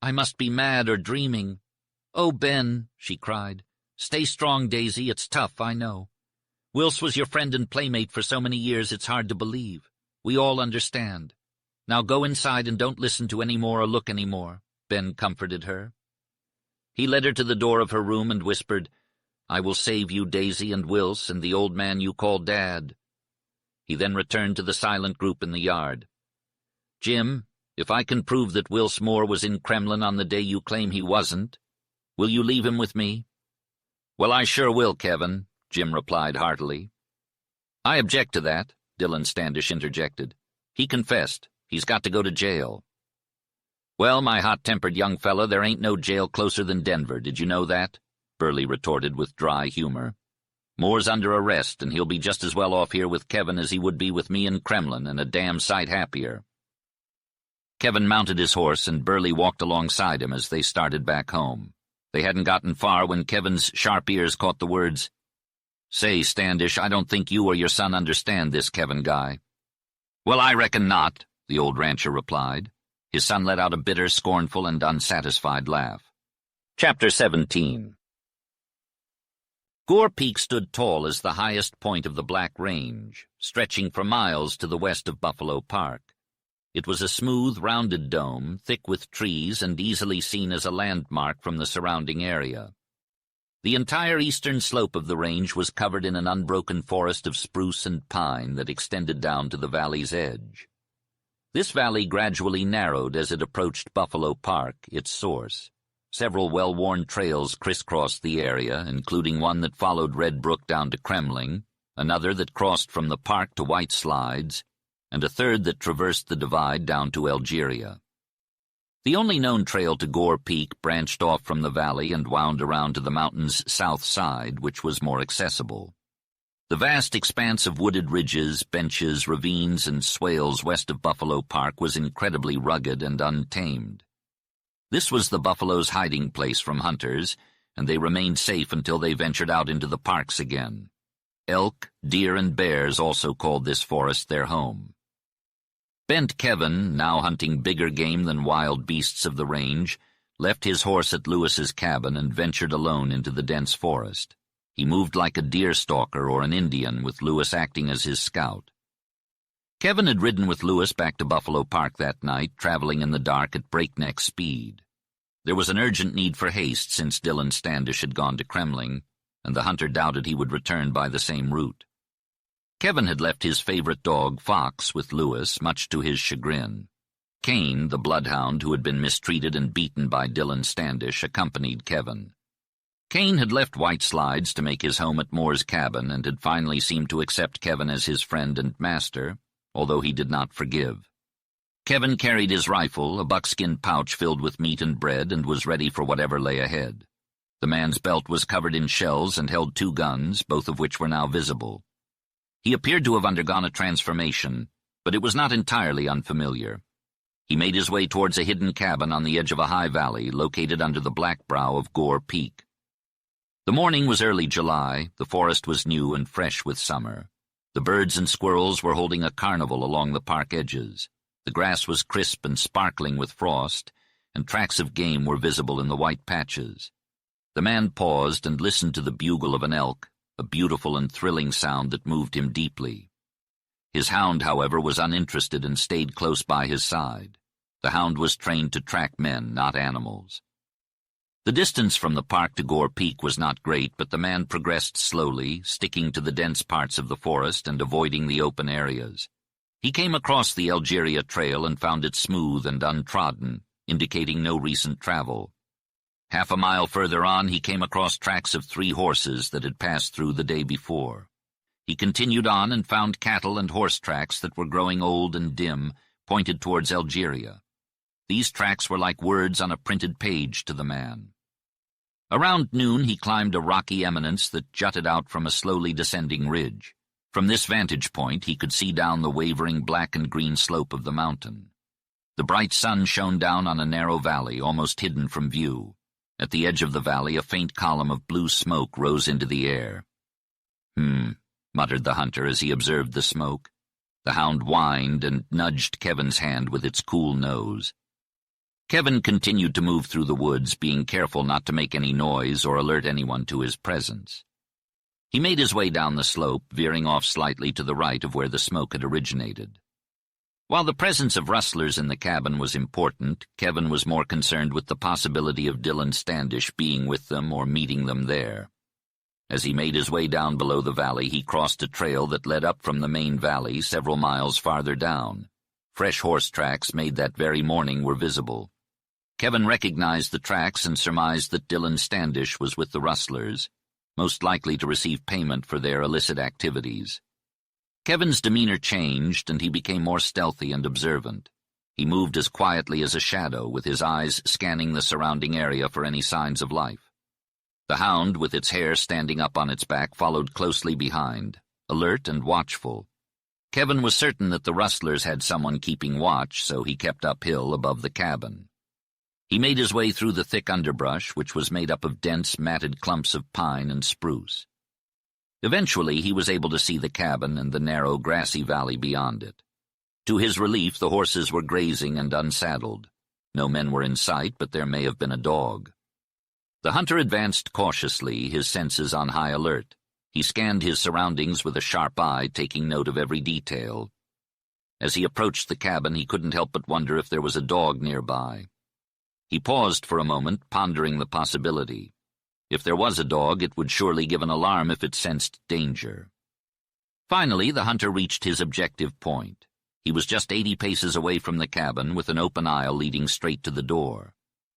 "I must be mad or dreaming. Oh, Ben," she cried. "Stay strong, Daisy. It's tough, I know. Wills was your friend and playmate for so many years it's hard to believe. We all understand. Now go inside and don't listen to any more or look any more," Ben comforted her. He led her to the door of her room and whispered, "I will save you, Daisy, and Wills, and the old man you call Dad." He then returned to the silent group in the yard. "Jim, if I can prove that Wills Moore was in Kremlin on the day you claim he wasn't, will you leave him with me?" "Well, I sure will, Kevin," Jim replied heartily. "I object to that," Dylan Standish interjected. "He confessed. He's got to go to jail." "Well, my hot-tempered young fella, there ain't no jail closer than Denver. Did you know that?" Burley retorted with dry humor. "Moore's under arrest, and he'll be just as well off here with Kevin as he would be with me in Kremlin, and a damn sight happier." Kevin mounted his horse, and Burley walked alongside him as they started back home. They hadn't gotten far when Kevin's sharp ears caught the words, "Say, Standish, I don't think you or your son understand this Kevin guy." "Well, I reckon not," the old rancher replied. His son let out a bitter, scornful, and unsatisfied laugh. Chapter 17. Gore Peak stood tall as the highest point of the Black Range, stretching for miles to the west of Buffalo Park. It was a smooth, rounded dome, thick with trees and easily seen as a landmark from the surrounding area. The entire eastern slope of the range was covered in an unbroken forest of spruce and pine that extended down to the valley's edge. This valley gradually narrowed as it approached Buffalo Park, its source. Several well-worn trails crisscrossed the area, including one that followed Red Brook down to Kremling, another that crossed from the park to White Slides, and a third that traversed the divide down to Algeria. The only known trail to Gore Peak branched off from the valley and wound around to the mountain's south side, which was more accessible. The vast expanse of wooded ridges, benches, ravines, and swales west of Buffalo Park was incredibly rugged and untamed. This was the buffalo's hiding place from hunters, and they remained safe until they ventured out into the parks again. Elk, deer, and bears also called this forest their home. Bent Kevin, now hunting bigger game than wild beasts of the range, left his horse at Lewis's cabin and ventured alone into the dense forest. He moved like a deer stalker or an Indian, with Lewis acting as his scout. Kevin had ridden with Lewis back to Buffalo Park that night, traveling in the dark at breakneck speed. There was an urgent need for haste since Dylan Standish had gone to Kremling, and the hunter doubted he would return by the same route. Kevin had left his favorite dog, Fox, with Lewis, much to his chagrin. Kane, the bloodhound who had been mistreated and beaten by Dylan Standish, accompanied Kevin. Kane had left White Slides to make his home at Moore's cabin and had finally seemed to accept Kevin as his friend and master, although he did not forgive. Kevin carried his rifle, a buckskin pouch filled with meat and bread, and was ready for whatever lay ahead. The man's belt was covered in shells and held 2 guns, both of which were now visible. He appeared to have undergone a transformation, but it was not entirely unfamiliar. He made his way towards a hidden cabin on the edge of a high valley located under the black brow of Gore Peak. The morning was early July, the forest was new and fresh with summer. The birds and squirrels were holding a carnival along the park edges. The grass was crisp and sparkling with frost, and tracks of game were visible in the white patches. The man paused and listened to the bugle of an elk, a beautiful and thrilling sound that moved him deeply. His hound, however, was uninterested and stayed close by his side. The hound was trained to track men, not animals. The distance from the park to Gore Peak was not great, but the man progressed slowly, sticking to the dense parts of the forest and avoiding the open areas. He came across the Algeria Trail and found it smooth and untrodden, indicating no recent travel. Half a mile further on, he came across tracks of 3 horses that had passed through the day before. He continued on and found cattle and horse tracks that were growing old and dim, pointed towards Algeria. These tracks were like words on a printed page to the man. Around noon, he climbed a rocky eminence that jutted out from a slowly descending ridge. From this vantage point, he could see down the wavering black and green slope of the mountain. The bright sun shone down on a narrow valley, almost hidden from view. At the edge of the valley, a faint column of blue smoke rose into the air. Muttered the hunter as he observed the smoke. The hound whined and nudged Kevin's hand with its cool nose. Kevin continued to move through the woods, being careful not to make any noise or alert anyone to his presence. He made his way down the slope, veering off slightly to the right of where the smoke had originated. While the presence of rustlers in the cabin was important, Kevin was more concerned with the possibility of Dylan Standish being with them or meeting them there. As he made his way down below the valley, he crossed a trail that led up from the main valley several miles farther down. Fresh horse tracks made that very morning were visible. Kevin recognized the tracks and surmised that Dylan Standish was with the rustlers, most likely to receive payment for their illicit activities. Kevin's demeanor changed, and he became more stealthy and observant. He moved as quietly as a shadow, with his eyes scanning the surrounding area for any signs of life. The hound, with its hair standing up on its back, followed closely behind, alert and watchful. Kevin was certain that the rustlers had someone keeping watch, so he kept uphill above the cabin. He made his way through the thick underbrush, which was made up of dense, matted clumps of pine and spruce. Eventually, he was able to see the cabin and the narrow, grassy valley beyond it. To his relief, the horses were grazing and unsaddled. No men were in sight, but there may have been a dog. The hunter advanced cautiously, his senses on high alert. He scanned his surroundings with a sharp eye, taking note of every detail. As he approached the cabin, he couldn't help but wonder if there was a dog nearby. He paused for a moment, pondering the possibility. If there was a dog, it would surely give an alarm if it sensed danger. Finally, the hunter reached his objective point. He was just 80 paces away from the cabin, with an open aisle leading straight to the door.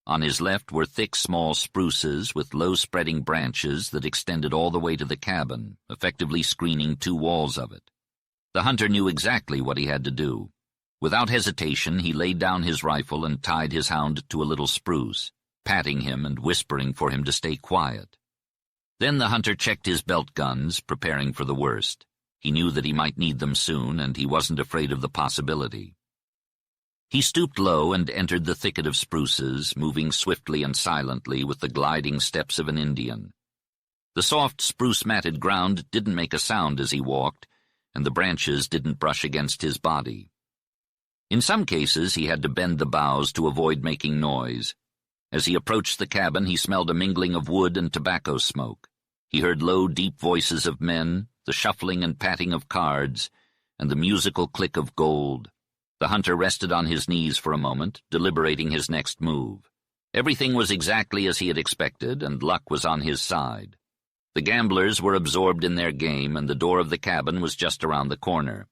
On his left were thick, small spruces with low-spreading branches that extended all the way to the cabin, effectively screening 2 walls of it. The hunter knew exactly what he had to do. Without hesitation, he laid down his rifle and tied his hound to a little spruce, patting him and whispering for him to stay quiet. Then the hunter checked his belt guns, preparing for the worst. He knew that he might need them soon, and he wasn't afraid of the possibility. He stooped low and entered the thicket of spruces, moving swiftly and silently with the gliding steps of an Indian. The soft spruce-matted ground didn't make a sound as he walked, and the branches didn't brush against his body. In some cases, he had to bend the boughs to avoid making noise. As he approached the cabin, he smelled a mingling of wood and tobacco smoke. He heard low, deep voices of men, the shuffling and patting of cards, and the musical click of gold. The hunter rested on his knees for a moment, deliberating his next move. Everything was exactly as he had expected, and luck was on his side. The gamblers were absorbed in their game, and the door of the cabin was just around the corner.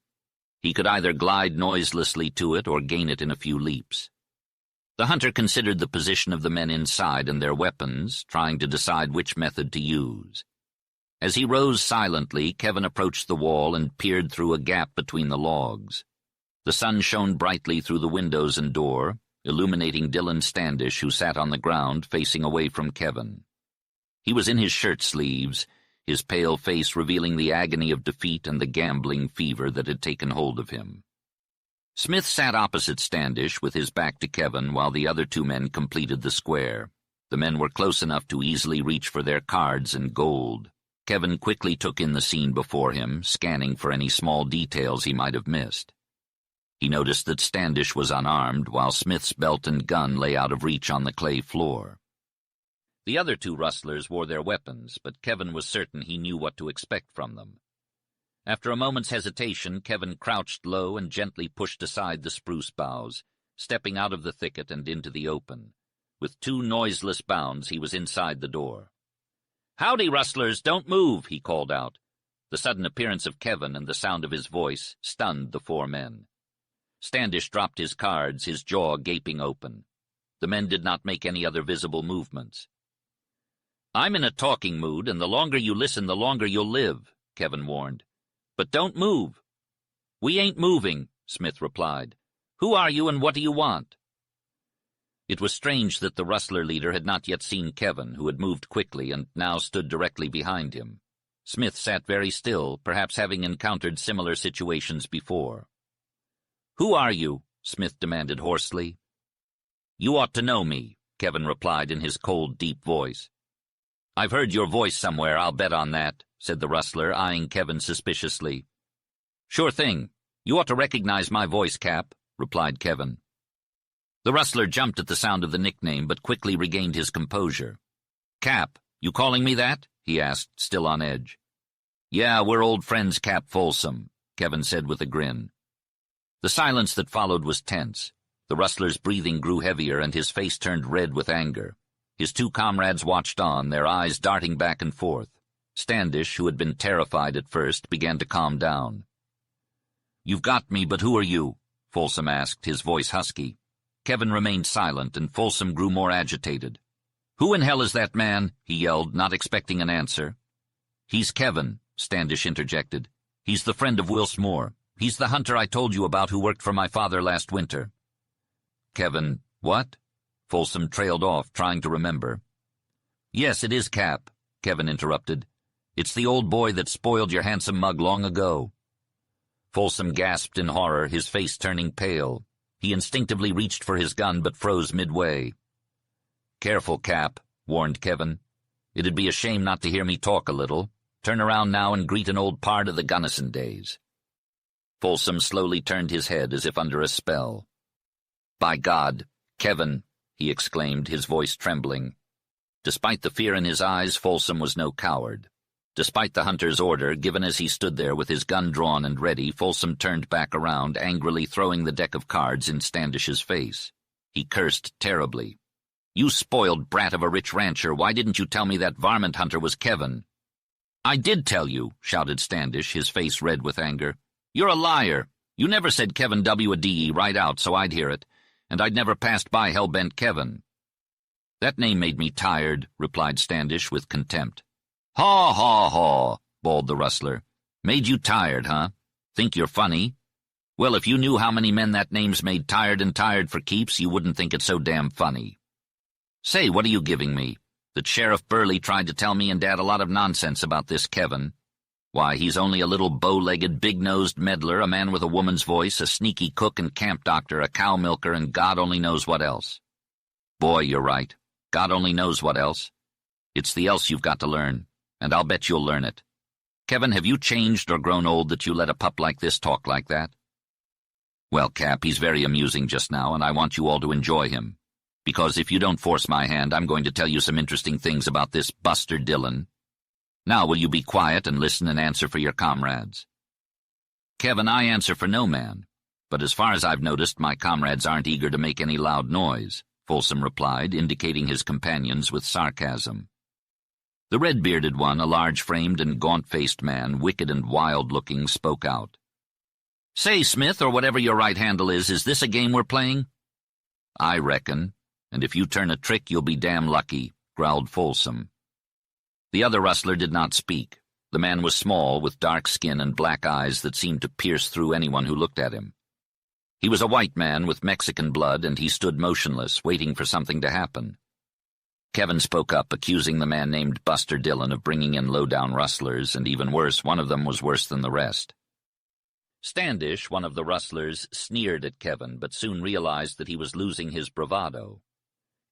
He could either glide noiselessly to it or gain it in a few leaps. The hunter considered the position of the men inside and their weapons, trying to decide which method to use. As he rose silently, Kevin approached the wall and peered through a gap between the logs. The sun shone brightly through the windows and door, illuminating Dylan Standish, who sat on the ground facing away from Kevin. He was in his shirt sleeves, his pale face revealing the agony of defeat and the gambling fever that had taken hold of him. Smith sat opposite Standish with his back to Kevin while the other 2 men completed the square. The men were close enough to easily reach for their cards and gold. Kevin quickly took in the scene before him, scanning for any small details he might have missed. He noticed that Standish was unarmed, while Smith's belt and gun lay out of reach on the clay floor. The other 2 rustlers wore their weapons, but Kevin was certain he knew what to expect from them. After a moment's hesitation, Kevin crouched low and gently pushed aside the spruce boughs, stepping out of the thicket and into the open. With 2 noiseless bounds, he was inside the door. "Howdy, rustlers, don't move," he called out. The sudden appearance of Kevin and the sound of his voice stunned the 4 men. Standish dropped his cards, his jaw gaping open. The men did not make any other visible movements. "I'm in a talking mood, and the longer you listen, the longer you'll live," Kevin warned. "But don't move." "We ain't moving," Smith replied. "Who are you and what do you want?" It was strange that the rustler leader had not yet seen Kevin, who had moved quickly and now stood directly behind him. Smith sat very still, perhaps having encountered similar situations before. "Who are you?" Smith demanded hoarsely. "You ought to know me," Kevin replied in his cold, deep voice. "I've heard your voice somewhere, I'll bet on that," said the rustler, eyeing Kevin suspiciously. "Sure thing. You ought to recognize my voice, Cap," replied Kevin. The rustler jumped at the sound of the nickname, but quickly regained his composure. "Cap, you calling me that?" he asked, still on edge. "Yeah, we're old friends, Cap Folsom," Kevin said with a grin. The silence that followed was tense. The rustler's breathing grew heavier, and his face turned red with anger. His 2 comrades watched on, their eyes darting back and forth. Standish, who had been terrified at first, began to calm down. "You've got me, but who are you?" Folsom asked, his voice husky. Kevin remained silent, and Folsom grew more agitated. "Who in hell is that man?" he yelled, not expecting an answer. "He's Kevin," Standish interjected. "He's the friend of Wills Moore. He's the hunter I told you about who worked for my father last winter." "Kevin, what?" Folsom trailed off, trying to remember. "Yes, it is Cap," Kevin interrupted. "It's the old boy that spoiled your handsome mug long ago." Folsom gasped in horror, his face turning pale. He instinctively reached for his gun, but froze midway. "Careful, Cap," warned Kevin. "It'd be a shame not to hear me talk a little. Turn around now and greet an old pard of the Gunnison days." Folsom slowly turned his head as if under a spell. "By God, Kevin," he exclaimed, his voice trembling. Despite the fear in his eyes, Folsom was no coward. Despite the hunter's order, given as he stood there with his gun drawn and ready, Folsom turned back around, angrily throwing the deck of cards in Standish's face. He cursed terribly. "You spoiled brat of a rich rancher, why didn't you tell me that varmint hunter was Kevin?" "I did tell you," shouted Standish, his face red with anger. "You're a liar. You never said Kevin W.D.E. right out, so I'd hear it, and I'd never passed by Hellbent Kevin." "That name made me tired," replied Standish with contempt. "Haw, haw, haw," bawled the rustler. "Made you tired, huh? Think you're funny? Well, if you knew how many men that name's made tired and tired for keeps, you wouldn't think it so damn funny. Say, what are you giving me? That Sheriff Burley tried to tell me and Dad a lot of nonsense about this Kevin. Why, he's only a little bow-legged, big-nosed meddler, a man with a woman's voice, a sneaky cook and camp doctor, a cow milker, and God only knows what else. Boy, you're right. God only knows what else. It's the else you've got to learn, and I'll bet you'll learn it. Kevin, have you changed or grown old that you let a pup like this talk like that?" "Well, Cap, he's very amusing just now, and I want you all to enjoy him. Because if you don't force my hand, I'm going to tell you some interesting things about this Buster Dillon. Now will you be quiet and listen and answer for your comrades?" "Kevin, I answer for no man. But as far as I've noticed, my comrades aren't eager to make any loud noise," Folsom replied, indicating his companions with sarcasm. The red-bearded one, a large-framed and gaunt-faced man, wicked and wild-looking, spoke out. "Say, Smith, or whatever your right handle is this a game we're playing?" "I reckon, and if you turn a trick, you'll be damn lucky," growled Folsom. The other rustler did not speak. The man was small, with dark skin and black eyes that seemed to pierce through anyone who looked at him. He was a white man with Mexican blood, and he stood motionless, waiting for something to happen. Kevin spoke up, accusing the man named Buster Dillon of bringing in low-down rustlers, and even worse, one of them was worse than the rest. Standish, one of the rustlers, sneered at Kevin, but soon realized that he was losing his bravado.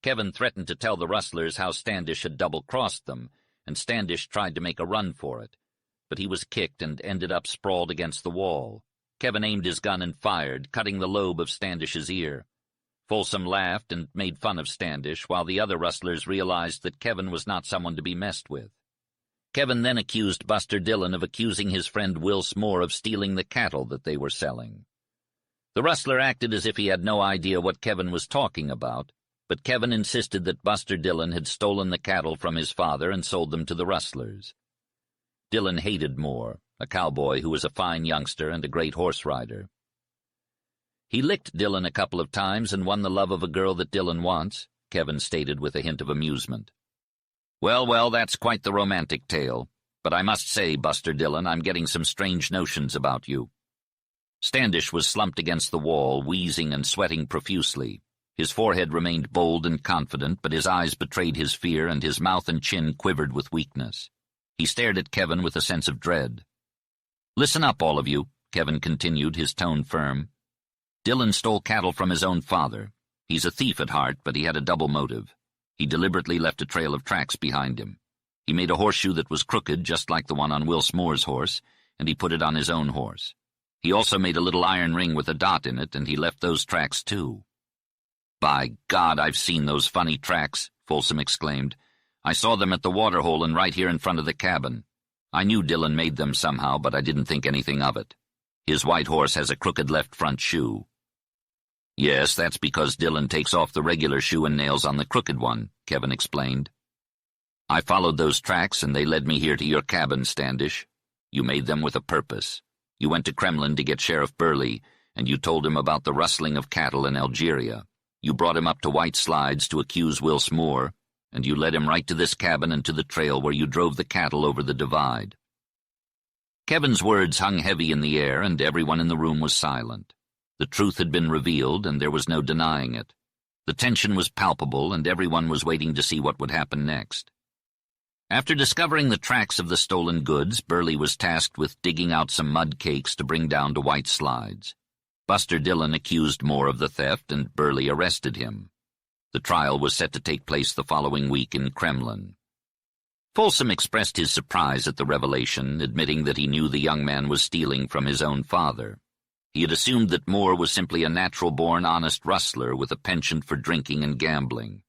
Kevin threatened to tell the rustlers how Standish had double-crossed them, and Standish tried to make a run for it. But he was kicked and ended up sprawled against the wall. Kevin aimed his gun and fired, cutting the lobe of Standish's ear. Folsom laughed and made fun of Standish, while the other rustlers realized that Kevin was not someone to be messed with. Kevin then accused Buster Dillon of accusing his friend Wills Moore of stealing the cattle that they were selling. The rustler acted as if he had no idea what Kevin was talking about, but Kevin insisted that Buster Dillon had stolen the cattle from his father and sold them to the rustlers. Dillon hated Moore, a cowboy who was a fine youngster and a great horse rider. "He licked Dillon a couple of times and won the love of a girl that Dillon wants," Kevin stated with a hint of amusement. "Well, well, that's quite the romantic tale. But I must say, Buster Dillon, I'm getting some strange notions about you." Standish was slumped against the wall, wheezing and sweating profusely. His forehead remained bold and confident, but his eyes betrayed his fear, and his mouth and chin quivered with weakness. He stared at Kevin with a sense of dread. "Listen up, all of you," Kevin continued, his tone firm. "Dillon stole cattle from his own father. He's a thief at heart, but he had a double motive. He deliberately left a trail of tracks behind him. He made a horseshoe that was crooked, just like the one on Wills Moore's horse, and he put it on his own horse. He also made a little iron ring with a dot in it, and he left those tracks too." "By God, I've seen those funny tracks," Folsom exclaimed. "I saw them at the water hole and right here in front of the cabin. I knew Dillon made them somehow, but I didn't think anything of it. His white horse has a crooked left front shoe." "Yes, that's because Dillon takes off the regular shoe and nails on the crooked one," Kevin explained. "I followed those tracks, and they led me here to your cabin, Standish. You made them with a purpose. You went to Kremlin to get Sheriff Burley, and you told him about the rustling of cattle in Algeria. You brought him up to White Slides to accuse Wills Moore, and you led him right to this cabin and to the trail where you drove the cattle over the divide." Kevin's words hung heavy in the air, and everyone in the room was silent. The truth had been revealed, and there was no denying it. The tension was palpable, and everyone was waiting to see what would happen next. After discovering the tracks of the stolen goods, Burley was tasked with digging out some mud cakes to bring down to White Slides. Buster Dillon accused Moore of the theft, and Burley arrested him. The trial was set to take place the following week in Kremlin. Folsom expressed his surprise at the revelation, admitting that he knew the young man was stealing from his own father. He had assumed that Moore was simply a natural-born honest rustler with a penchant for drinking and gambling.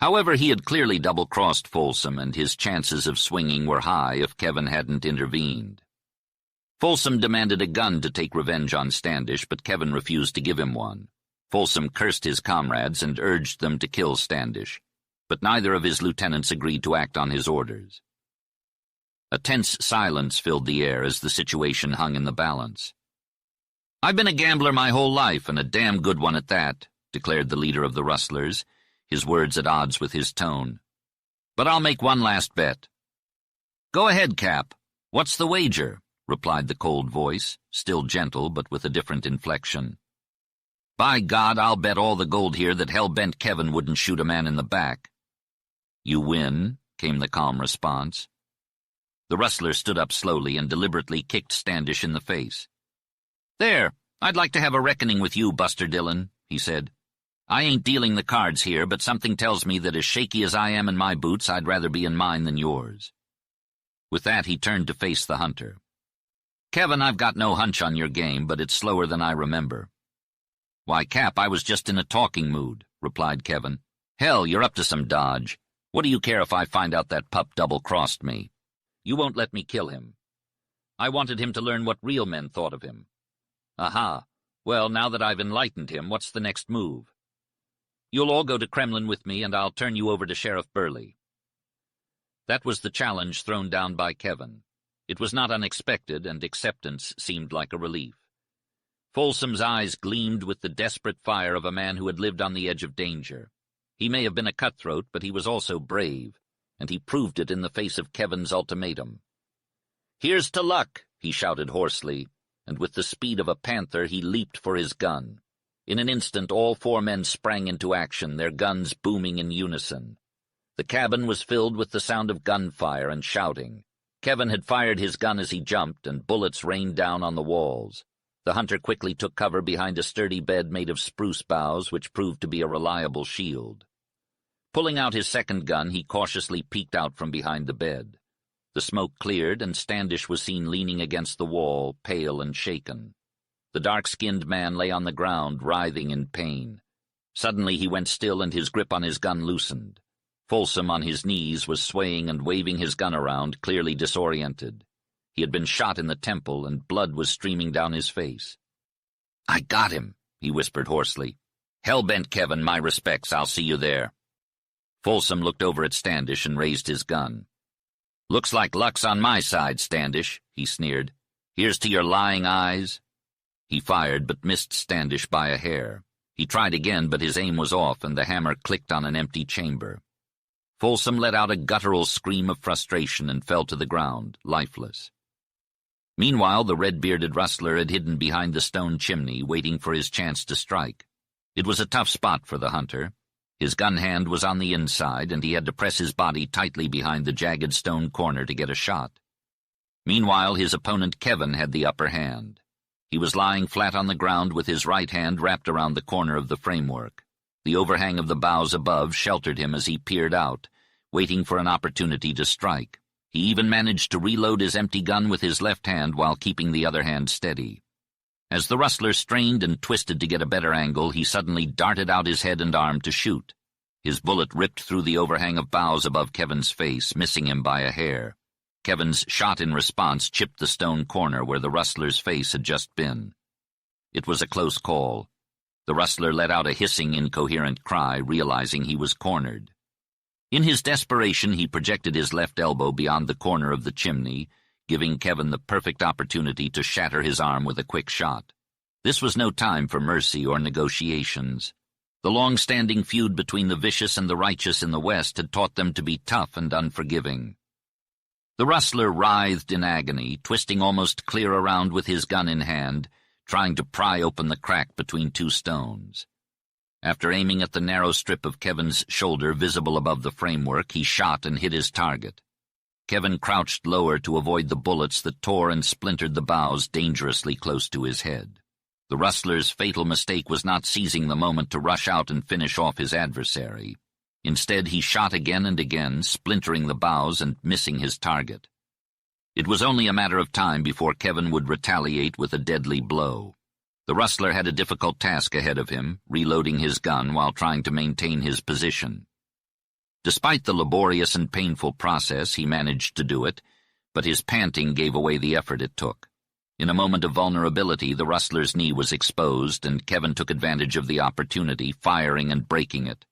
However, he had clearly double-crossed Folsom, and his chances of swinging were high if Kevin hadn't intervened. Folsom demanded a gun to take revenge on Standish, but Kevin refused to give him one. Folsom cursed his comrades and urged them to kill Standish, but neither of his lieutenants agreed to act on his orders. A tense silence filled the air as the situation hung in the balance. "I've been a gambler my whole life, and a damn good one at that," declared the leader of the rustlers, his words at odds with his tone. "But I'll make one last bet." "Go ahead, Cap. What's the wager?" replied the cold voice, still gentle but with a different inflection. "By God, I'll bet all the gold here that hell-bent Kevin wouldn't shoot a man in the back." "You win," came the calm response. The rustler stood up slowly and deliberately kicked Standish in the face. "There, I'd like to have a reckoning with you, Buster Dillon," he said. "I ain't dealing the cards here, but something tells me that as shaky as I am in my boots, I'd rather be in mine than yours." With that, he turned to face the hunter. "Kevin, I've got no hunch on your game, but it's slower than I remember." "Why, Cap, I was just in a talking mood," replied Kevin. "Hell, you're up to some dodge. What do you care if I find out that pup double-crossed me? You won't let me kill him. I wanted him to learn what real men thought of him." "Aha. Well, now that I've enlightened him, what's the next move?" "You'll all go to Kremlin with me, and I'll turn you over to Sheriff Burley." That was the challenge thrown down by Kevin. It was not unexpected, and acceptance seemed like a relief. Folsom's eyes gleamed with the desperate fire of a man who had lived on the edge of danger. He may have been a cutthroat, but he was also brave, and he proved it in the face of Kevin's ultimatum. "Here's to luck," he shouted hoarsely, and with the speed of a panther he leaped for his gun. In an instant all four men sprang into action, their guns booming in unison. The cabin was filled with the sound of gunfire and shouting. Kevin had fired his gun as he jumped, and bullets rained down on the walls. The hunter quickly took cover behind a sturdy bed made of spruce boughs, which proved to be a reliable shield. Pulling out his second gun, he cautiously peeked out from behind the bed. The smoke cleared, and Standish was seen leaning against the wall, pale and shaken. The dark-skinned man lay on the ground, writhing in pain. Suddenly he went still, and his grip on his gun loosened. Folsom, on his knees, was swaying and waving his gun around, clearly disoriented. He had been shot in the temple, and blood was streaming down his face. "I got him," he whispered hoarsely. "Hell-bent, Kevin, my respects. I'll see you there." Folsom looked over at Standish and raised his gun. "Looks like luck's on my side, Standish," he sneered. "Here's to your lying eyes." He fired, but missed Standish by a hair. He tried again, but his aim was off, and the hammer clicked on an empty chamber. Folsom let out a guttural scream of frustration and fell to the ground, lifeless. Meanwhile, the red-bearded rustler had hidden behind the stone chimney, waiting for his chance to strike. It was a tough spot for the hunter. His gun hand was on the inside, and he had to press his body tightly behind the jagged stone corner to get a shot. Meanwhile, his opponent Kevin had the upper hand. He was lying flat on the ground with his right hand wrapped around the corner of the framework. The overhang of the boughs above sheltered him as he peered out, waiting for an opportunity to strike. He even managed to reload his empty gun with his left hand while keeping the other hand steady. As the rustler strained and twisted to get a better angle, he suddenly darted out his head and arm to shoot. His bullet ripped through the overhang of boughs above Kevin's face, missing him by a hair. Kevin's shot in response chipped the stone corner where the rustler's face had just been. It was a close call. The rustler let out a hissing, incoherent cry, realizing he was cornered. In his desperation, he projected his left elbow beyond the corner of the chimney, giving Kevin the perfect opportunity to shatter his arm with a quick shot. This was no time for mercy or negotiations. The long-standing feud between the vicious and the righteous in the West had taught them to be tough and unforgiving. The rustler writhed in agony, twisting almost clear around with his gun in hand, trying to pry open the crack between two stones. After aiming at the narrow strip of Kevin's shoulder visible above the framework, he shot and hit his target. Kevin crouched lower to avoid the bullets that tore and splintered the boughs dangerously close to his head. The rustler's fatal mistake was not seizing the moment to rush out and finish off his adversary. Instead, he shot again and again, splintering the boughs and missing his target. It was only a matter of time before Kevin would retaliate with a deadly blow. The rustler had a difficult task ahead of him, reloading his gun while trying to maintain his position. Despite the laborious and painful process, he managed to do it, but his panting gave away the effort it took. In a moment of vulnerability, the rustler's knee was exposed, and Kevin took advantage of the opportunity, firing and breaking it.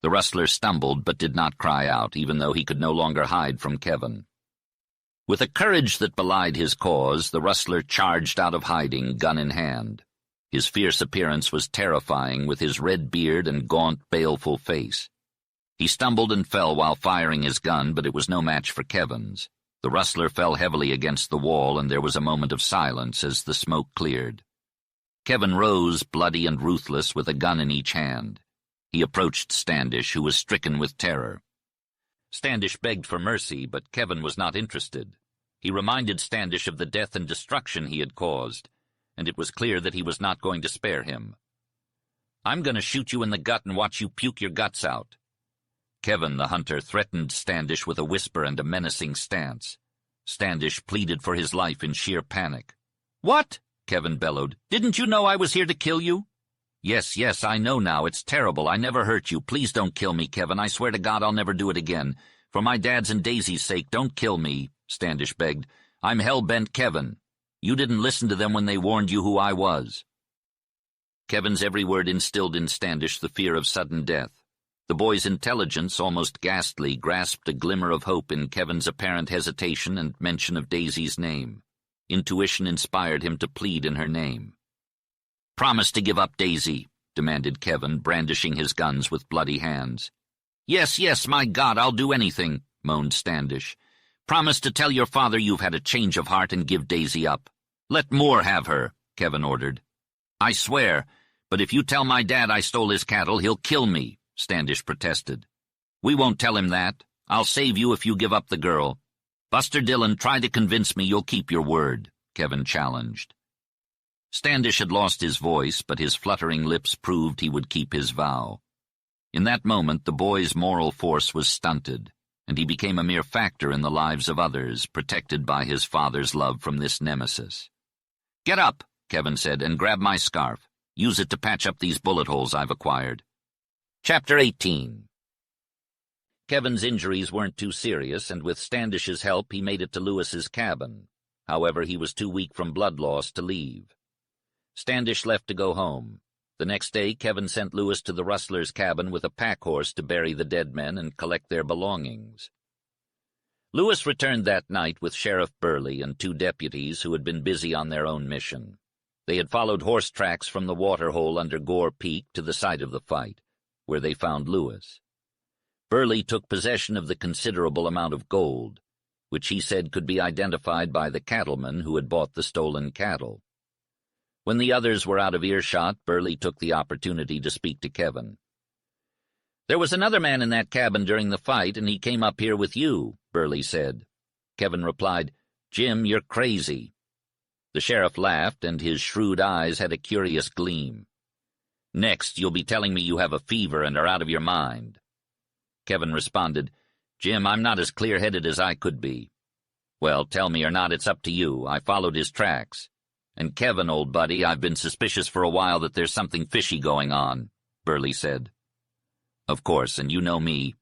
The rustler stumbled but did not cry out, even though he could no longer hide from Kevin. With a courage that belied his cause, the rustler charged out of hiding, gun in hand. His fierce appearance was terrifying, with his red beard and gaunt, baleful face. He stumbled and fell while firing his gun, but it was no match for Kevin's. The rustler fell heavily against the wall, and there was a moment of silence as the smoke cleared. Kevin rose, bloody and ruthless, with a gun in each hand. He approached Standish, who was stricken with terror. Standish begged for mercy, but Kevin was not interested. He reminded Standish of the death and destruction he had caused, and it was clear that he was not going to spare him. "I'm going to shoot you in the gut and watch you puke your guts out." Kevin, the hunter, threatened Standish with a whisper and a menacing stance. Standish pleaded for his life in sheer panic. "What?" Kevin bellowed. "Didn't you know I was here to kill you?" Yes, I know now. It's terrible. I never hurt you. Please don't kill me, Kevin. I swear to God I'll never do it again. For my dad's and Daisy's sake, don't kill me," Standish begged. "I'm hell-bent Kevin. You didn't listen to them when they warned you who I was." Kevin's every word instilled in Standish the fear of sudden death. The boy's intelligence, almost ghastly, grasped a glimmer of hope in Kevin's apparent hesitation and mention of Daisy's name. Intuition inspired him to plead in her name. "Promise to give up Daisy," demanded Kevin, brandishing his guns with bloody hands. Yes, my God, I'll do anything," moaned Standish. "Promise to tell your father you've had a change of heart and give Daisy up." "Let Moore have her," Kevin ordered. "I swear, but if you tell my dad I stole his cattle, he'll kill me," Standish protested. "We won't tell him that. I'll save you if you give up the girl." "Buster Dillon, try to convince me you'll keep your word," Kevin challenged. Standish had lost his voice, but his fluttering lips proved he would keep his vow. In that moment, the boy's moral force was stunted, and he became a mere factor in the lives of others, protected by his father's love from this nemesis. "Get up," Kevin said, "and grab my scarf. Use it to patch up these bullet holes I've acquired." Chapter 18. Kevin's injuries weren't too serious, and with Standish's help he made it to Lewis's cabin. However, he was too weak from blood loss to leave. Standish left to go home. The next day, Kevin sent Lewis to the rustler's cabin with a pack-horse to bury the dead men and collect their belongings. Lewis returned that night with Sheriff Burley and 2 deputies who had been busy on their own mission. They had followed horse tracks from the waterhole under Gore Peak to the site of the fight, where they found Lewis. Burley took possession of the considerable amount of gold, which he said could be identified by the cattleman who had bought the stolen cattle. When the others were out of earshot, Burley took the opportunity to speak to Kevin. "There was another man in that cabin during the fight, and he came up here with you," Burley said. Kevin replied, "Jim, you're crazy." The sheriff laughed, and his shrewd eyes had a curious gleam. "Next, you'll be telling me you have a fever and are out of your mind." Kevin responded, "Jim, I'm not as clear-headed as I could be." "Well, tell me or not, it's up to you. I followed his tracks. And Kevin, old buddy, I've been suspicious for a while that there's something fishy going on," Burley said. "Of course, and you know me.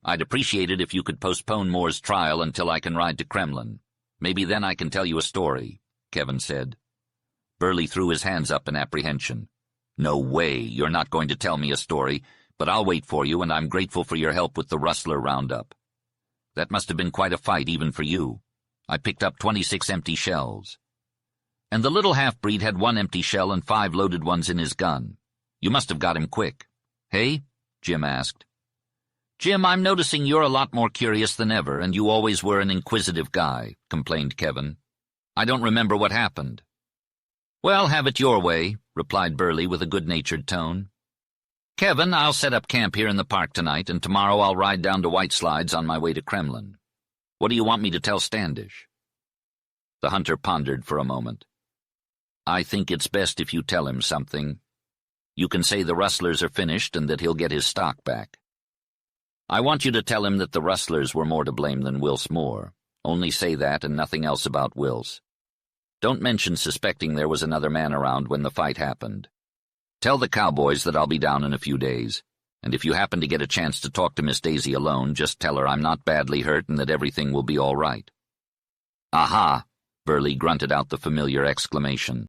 I'd appreciate it if you could postpone Moore's trial until I can ride to Kremlin. Maybe then I can tell you a story," Kevin said. Burley threw his hands up in apprehension. "No way, you're not going to tell me a story, but I'll wait for you, and I'm grateful for your help with the rustler roundup. That must have been quite a fight even for you. I picked up 26 empty shells. And the little half-breed had 1 empty shell and 5 loaded ones in his gun. You must have got him quick. Hey?" Jim asked. "Jim, I'm noticing you're a lot more curious than ever, and you always were an inquisitive guy," complained Kevin. "I don't remember what happened." "Well, have it your way," replied Burley with a good-natured tone. "Kevin, I'll set up camp here in the park tonight, and tomorrow I'll ride down to White Slides on my way to Kremlin. What do you want me to tell Standish?" The hunter pondered for a moment. "I think it's best if you tell him something. You can say the rustlers are finished and that he'll get his stock back. I want you to tell him that the rustlers were more to blame than Wills Moore. Only say that and nothing else about Wills. Don't mention suspecting there was another man around when the fight happened. Tell the cowboys that I'll be down in a few days, and if you happen to get a chance to talk to Miss Daisy alone, just tell her I'm not badly hurt and that everything will be all right." "Aha!" Burley grunted out the familiar exclamation.